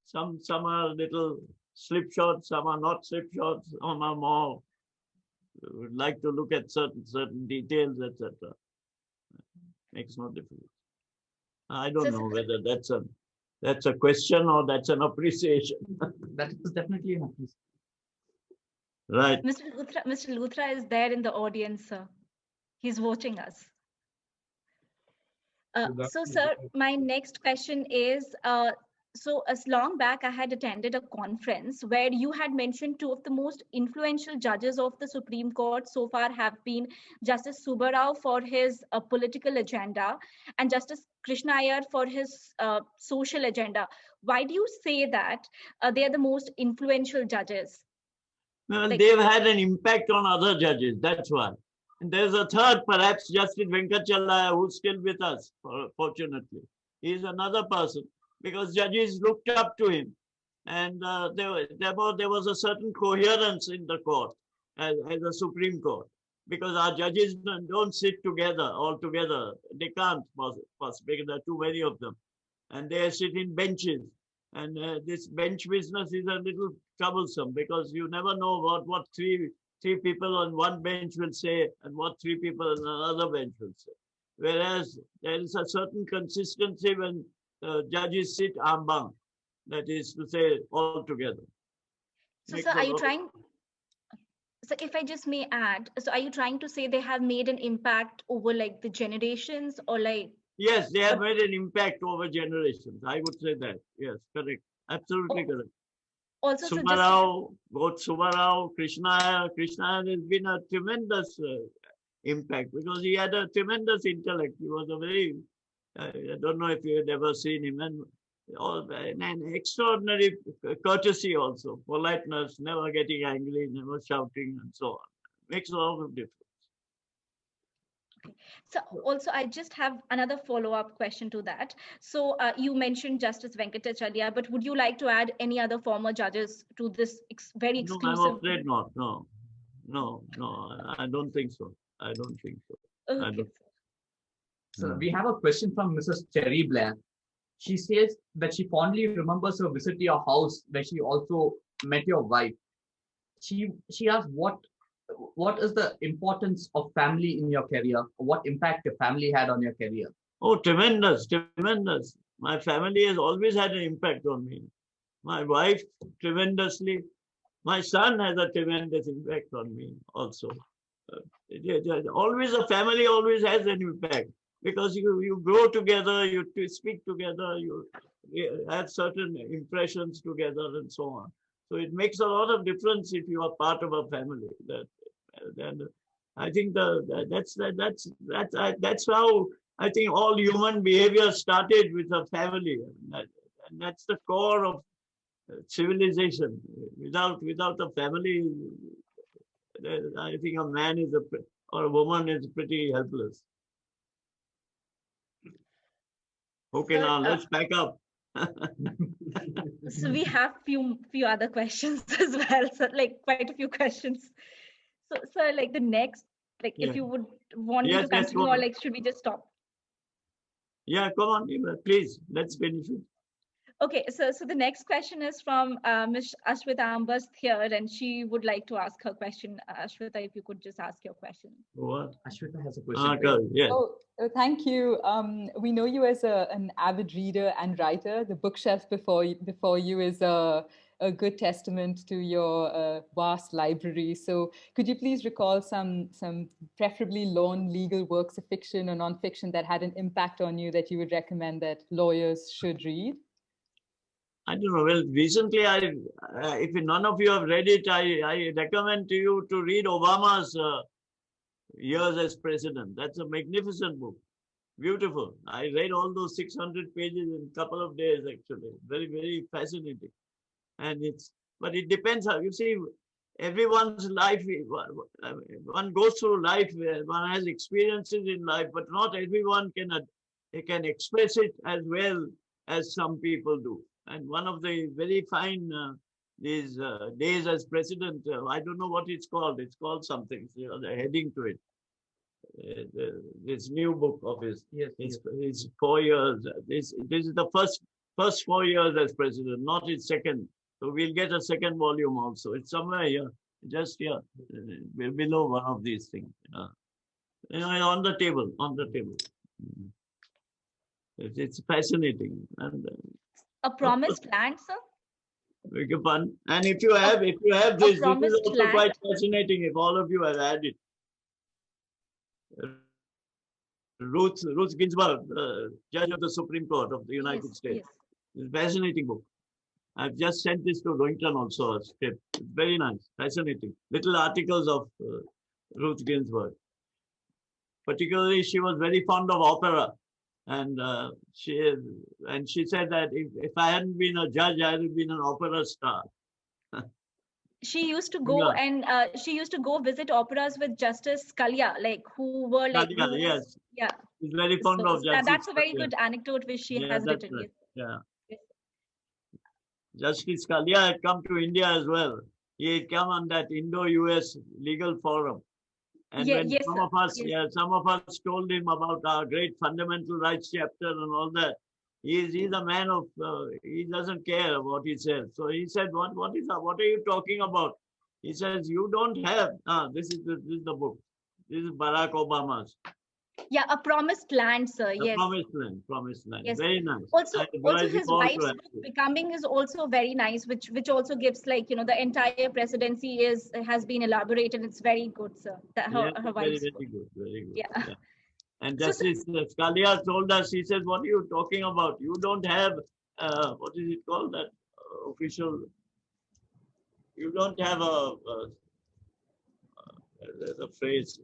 Some are little slipshod, some are not slipshod, some are more would like to look at certain details, etc. Makes no difference. I don't know whether that's a question or that's an appreciation. That is definitely an appreciation. Right. Mr. Luthra is there in the audience, sir. He's watching us. So, sir, my next question is, so as long back I had attended a conference where you had mentioned two of the most influential judges of the Supreme Court so far have been Justice Subbarao for his political agenda and Justice Krishna Iyer for his social agenda. Why do you say that they are the most influential judges? Well, they've had an impact on other judges, that's why. And there's a third, perhaps Justice Venkatachalaya, who's still with us, fortunately. He's another person, because judges looked up to him. And there was a certain coherence in the court, as a Supreme Court, because our judges don't sit together, all together. They can't, possibly, because there are too many of them. And they sit in benches. And this bench business is a little troublesome, because you never know what three people on one bench will say and what three people on another bench will say. Whereas there is a certain consistency when judges sit en banc, that is to say, all together. So, sir, are you trying? So, if I just may add, so are you trying to say they have made an impact over like the generations, or like? Yes, they have made an impact over generations. I would say that. Yes, correct. Absolutely correct. Also, Subbarao, both Subbarao, Krishna has been a tremendous impact, because he had a tremendous intellect. He was a very, I don't know if you had ever seen him, and an extraordinary courtesy also, politeness, never getting angry, never shouting, and so on. Makes a lot of difference. So also, I just have another follow-up question to that. So you mentioned Justice Venkatachalaya, but would you like to add any other former judges to this very exclusive? No, I'm afraid not. No, I don't think so. I don't think so. Okay. So we have a question from Mrs. Cherry Blair. She says that she fondly remembers her visit to your house where she also met your wife. She asked what is the importance of family in your career? What impact your family had on your career? Oh, tremendous. My family has always had an impact on me. My wife, tremendously. My son has a tremendous impact on me also. Always a family always has an impact, because you grow together, you speak together, you have certain impressions together and so on. So it makes a lot of difference if you are part of a family. I think that's how I think all human behavior started with a family. And that's the core of civilization. Without a family, I think a man is or a woman is pretty helpless. Okay, now let's pack up. So we have few other questions as well. So like quite a few questions. So sir, like the next, like if you would want me to continue, or like should we just stop? Yeah, come on, please, let's finish it. Okay, so the next question is from Ms. Ashwita Ambas here, and she would like to ask her question. Ashwita, if you could just ask your question. What? Ashwita has a question. Yes. Oh, thank you. We know you as an avid reader and writer. The bookshelf before you is a good testament to your vast library. So could you please recall some preferably long legal works of fiction or nonfiction that had an impact on you that you would recommend that lawyers should read? I don't know. Well, recently, if none of you have read it, I recommend to you to read Obama's Years as President. That's a magnificent book. Beautiful. I read all those 600 pages in a couple of days, actually. Very, very fascinating. But it depends how, you see, everyone's life, one goes through life, one has experiences in life, but not everyone can express it as well as some people do. And one of the very fine these days as president, I don't know what it's called. It's called something. The heading to it. This new book of his. Yes. His 4 years. This is the first 4 years as president, not his second. So we'll get a second volume also. It's somewhere here, just here, below one of these things. On the table. It's fascinating. And A Promised Land, sir? Beg your pardon. And if you have this is also quite fascinating. If all of you have had it, Ruth Ginsburg, Judge of the Supreme Court of the United States. Yes. It's a fascinating book. I've just sent this to Rohinton also, a script. It's very nice, fascinating. Little articles of Ruth Ginsburg. Particularly, she was very fond of opera. And she said that if I hadn't been a judge, I would have been an opera star. She used to go and she used to go visit operas with Justice Scalia, like who were like. Scalia, yes. Yeah. She's very fond of Justice. That's a very good anecdote which she has written. Right. Yeah. Yes. Justice Scalia had come to India as well. He had come on that Indo-US legal forum. And when some of us told him about our great fundamental rights chapter and all that, he's a man of, he doesn't care what he says. So he said, what are you talking about? He says, you don't have, this is the book. This is Barack Obama's. Yeah, A Promised Land, sir. Yes. Promised Land. Yes. Very nice. Also his wife's book, Becoming, is also very nice, which also gives like, the entire presidency has been elaborated. It's very good, sir. Her wife's book. Very good. Yeah. And Justice Scalia told us, he says, what are you talking about? You don't have, what is it called, that official, you don't have the phrase.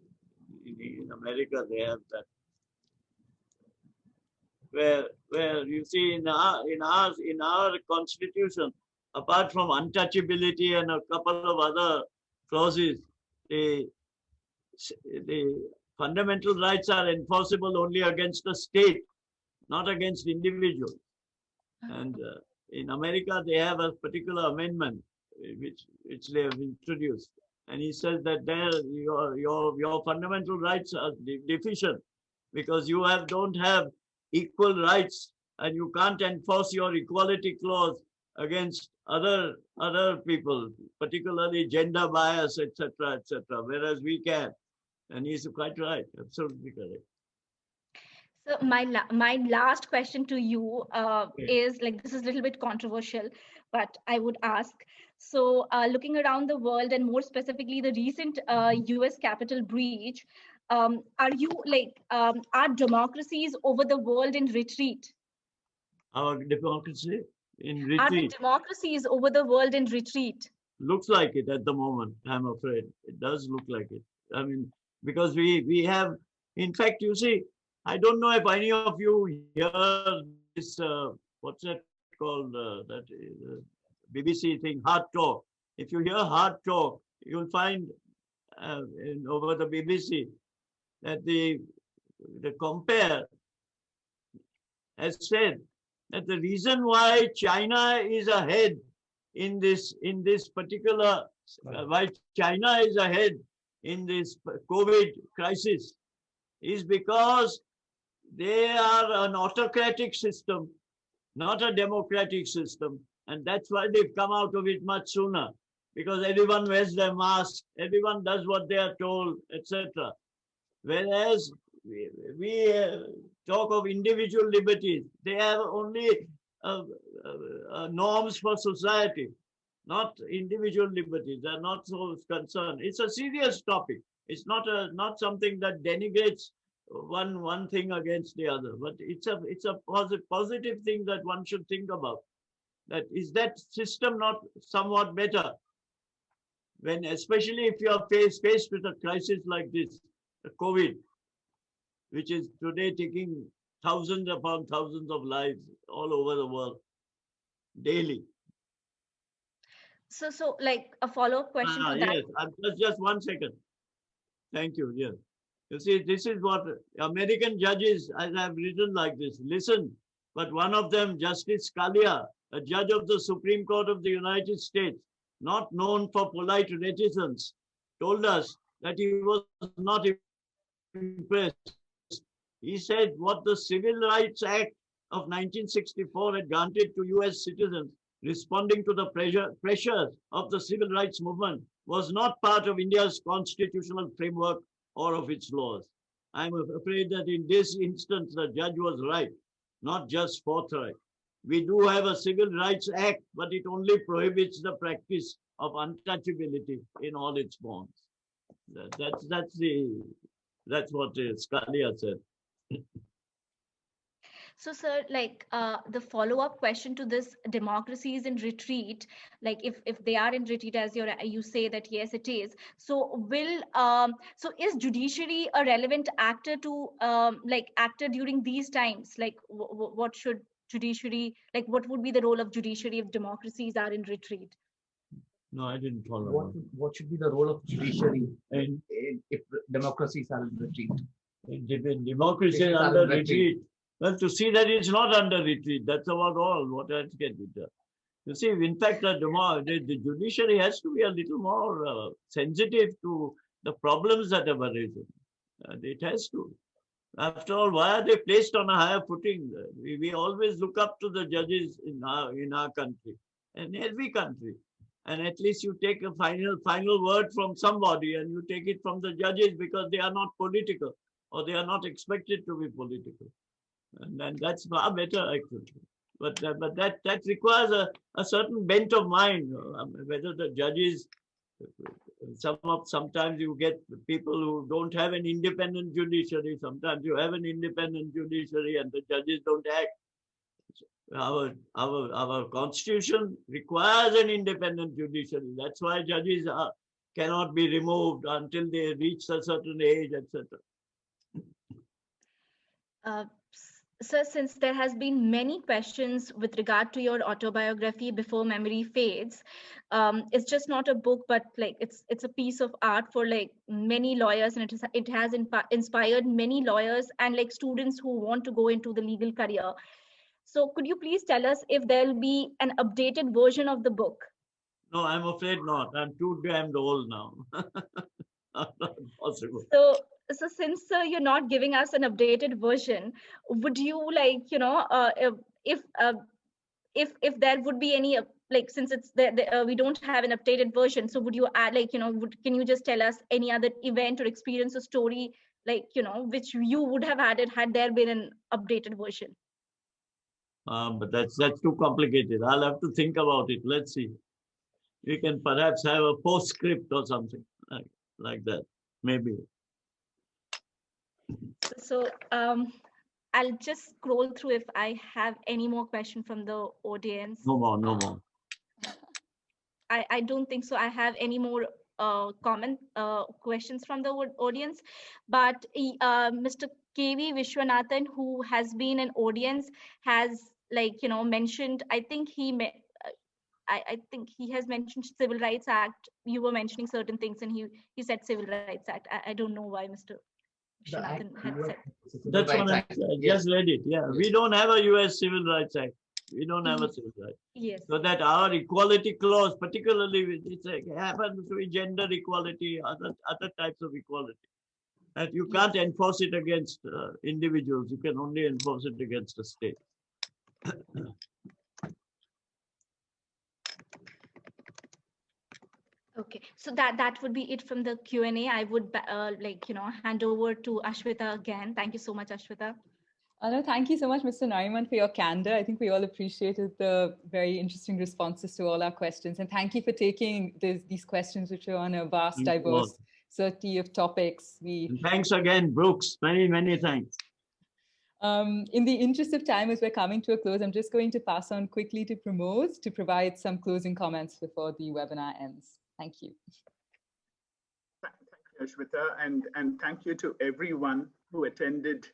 In America, they have that, where you see in our constitution, apart from untouchability and a couple of other clauses, the fundamental rights are enforceable only against the state, not against individuals. And in America, they have a particular amendment which they have introduced. And he says that there your fundamental rights are deficient because you don't have equal rights and you can't enforce your equality clause against other people, particularly gender bias, etc., whereas we can. And he's quite right, absolutely correct. So my last question to you is, like, this is a little bit controversial, but I would ask. So looking around the world and more specifically the recent US Capitol breach, are democracies over the world in retreat? Our democracy in retreat? Are the democracies over the world in retreat? Looks like it at the moment, I'm afraid. It does look like it. I mean, because we have, in fact, you see, I don't know if any of you hear this, what's that called, that BBC thing, Hard Talk. If you hear Hard Talk, you'll find over the BBC that the Compare has said that the reason why China is ahead in this particular, why China is ahead in this COVID crisis is because they are an autocratic system, not a democratic system. And that's why they've come out of it much sooner, because everyone wears their mask, everyone does what they are told, etc. Whereas we talk of individual liberties, they have only norms for society, not individual liberties. They're not so concerned. It's a serious topic. It's not something that denigrates one thing against the other, but it's a positive thing that one should think about. That is that system not somewhat better? When, especially if you are faced with a crisis like this, the COVID, which is today taking thousands upon thousands of lives all over the world daily. So like a follow-up question to that. Yes, just 1 second. Thank you. Yes. You see, this is what American judges, as I've written like this, listen, but one of them, Justice Scalia, a judge of the Supreme Court of the United States, not known for polite reticence, told us that he was not impressed. He said what the Civil Rights Act of 1964 had granted to US citizens responding to the pressures of the civil rights movement was not part of India's constitutional framework or of its laws. I'm afraid that in this instance, the judge was right, not just forthright. We do have a Civil Rights Act, but it only prohibits the practice of untouchability in all its forms. That's what Scalia said. So, sir, like the follow-up question to this, democracy is in retreat. Like if they are in retreat, as you say that yes, it is. So so is judiciary a relevant actor to actor during these times? Like what should judiciary, like what would be the role of judiciary if democracies are in retreat? No, I didn't follow. What should be the role of judiciary if democracies are in retreat? Democracy is under retreat. Well, to see that it's not under retreat, that's about all. What else can be done? You see, in fact, the judiciary has to be a little more sensitive to the problems that have arisen. It has to. After all, why are they placed on a higher footing? We always look up to the judges in our country and every country. And at least you take a final word from somebody, and you take it from the judges because they are not political, or they are not expected to be political. And that's far better, actually. But that requires a certain bent of mind. Whether the judges, sometimes you get people who don't have an independent judiciary. Sometimes you have an independent judiciary, and the judges don't act. Our constitution requires an independent judiciary. That's why judges cannot be removed until they reach a certain age, etc. Sir, since there has been many questions with regard to your autobiography, Before Memory Fades, it's just not a book, but like it's a piece of art for like many lawyers, and it has inspired many lawyers and like students who want to go into the legal career. So could you please tell us if there'll be an updated version of the book? No, I'm afraid not. I'm too damned old now. Not possible. So since you're not giving us an updated version, would you like, if there would be any, like, since it's we don't have an updated version, so would you add, like, can you just tell us any other event or experience or story, like, which you would have added had there been an updated version? But that's too complicated. I'll have to think about it. Let's see. We can perhaps have a postscript or something like that, maybe. So I'll just scroll through if I have any more questions from the audience. No more. I don't think so. I have any more questions from the audience, but Mr. KV Vishwanathan, who has been an audience, has mentioned, I think I think he has mentioned Civil Rights Act. You were mentioning certain things and he said Civil Rights Act. I don't know why Mr. Vishwanathan had said. That's what I just read it. Yeah, yes. We don't have a US Civil Rights Act. We don't have a civil rights. Yes. So that our equality clause, particularly with it happens to be gender equality, other types of equality. And you can't enforce it against individuals. You can only enforce it against the state. Okay, so that would be it from the Q&A. I would hand over to Ashwita again. Thank you so much, Ashwita. No, thank you so much, Mr. Nariman, for your candor. I think we all appreciated the very interesting responses to all our questions. And thank you for taking these questions, which are on a vast, diverse variety of topics. Thanks again, Brooks. Many, many thanks. In the interest of time, as we're coming to a close, I'm just going to pass on quickly to Pramod to provide some closing comments before the webinar ends. Thank you. Thank you, Ashwita, and thank you to everyone who attended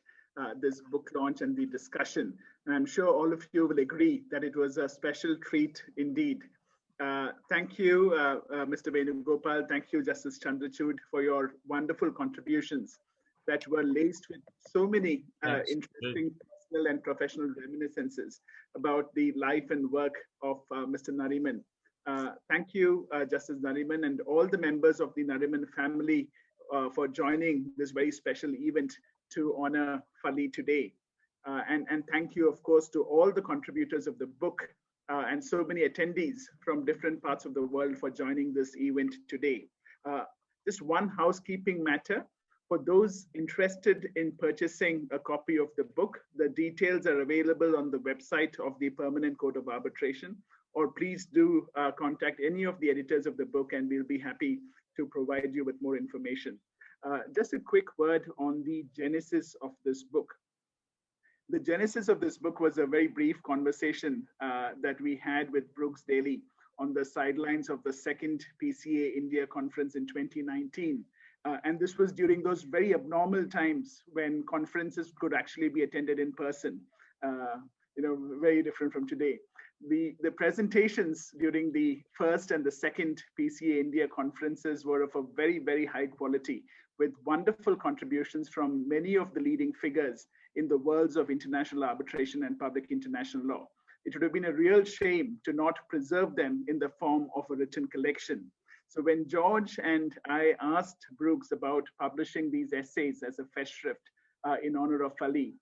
this book launch and the discussion. And I'm sure all of you will agree that it was a special treat indeed. Thank you, Mr. Venugopal. Thank you, Justice Chandrachud, for your wonderful contributions that were laced with so many interesting personal and professional reminiscences about the life and work of Mr. Nariman. Thank you, Justice Nariman, and all the members of the Nariman family for joining this very special event to honor Fali today. And thank you, of course, to all the contributors of the book and so many attendees from different parts of the world for joining this event today. Just one housekeeping matter. For those interested in purchasing a copy of the book, the details are available on the website of the Permanent Court of Arbitration, or please do contact any of the editors of the book and we'll be happy to provide you with more information. Just a quick word on the genesis of this book. The genesis of this book was a very brief conversation that we had with Brooks Daly on the sidelines of the second PCA India conference in 2019. And this was during those very abnormal times when conferences could actually be attended in person, very different from today. The presentations during the first and the second PCA India conferences were of a very, very high quality, with wonderful contributions from many of the leading figures in the worlds of international arbitration and public international law. It would have been a real shame to not preserve them in the form of a written collection. So when George and I asked Brooks about publishing these essays as a festschrift in honor of Fali,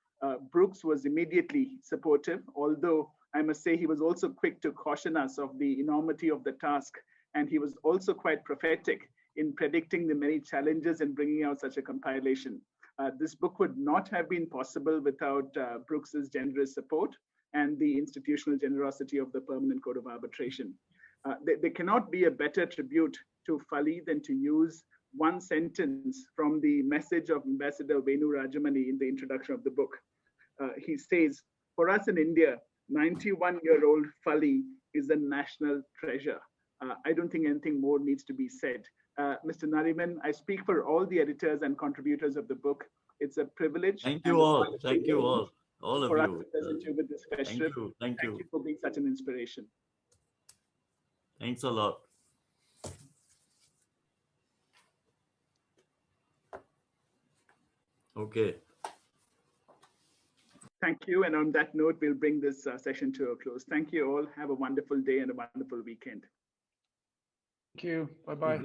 Brooks was immediately supportive, although I must say he was also quick to caution us of the enormity of the task, and he was also quite prophetic in predicting the many challenges in bringing out such a compilation. This book would not have been possible without Brooks's generous support and the institutional generosity of the Permanent Court of Arbitration. There cannot be a better tribute to Fali than to use one sentence from the message of Ambassador Venu Rajamani in the introduction of the book. He says, "For us in India, 91-year-old Fali is a national treasure." I don't think anything more needs to be said. Mr. Nariman, I speak for all the editors and contributors of the book. It's a privilege. Thank you all. Thank you all. All of for you. Us to present you with this festschrift. Thank you. Thank you for being such an inspiration. Thanks a lot. Okay. Thank you. And on that note, we'll bring this session to a close. Thank you all. Have a wonderful day and a wonderful weekend. Thank you. Bye-bye.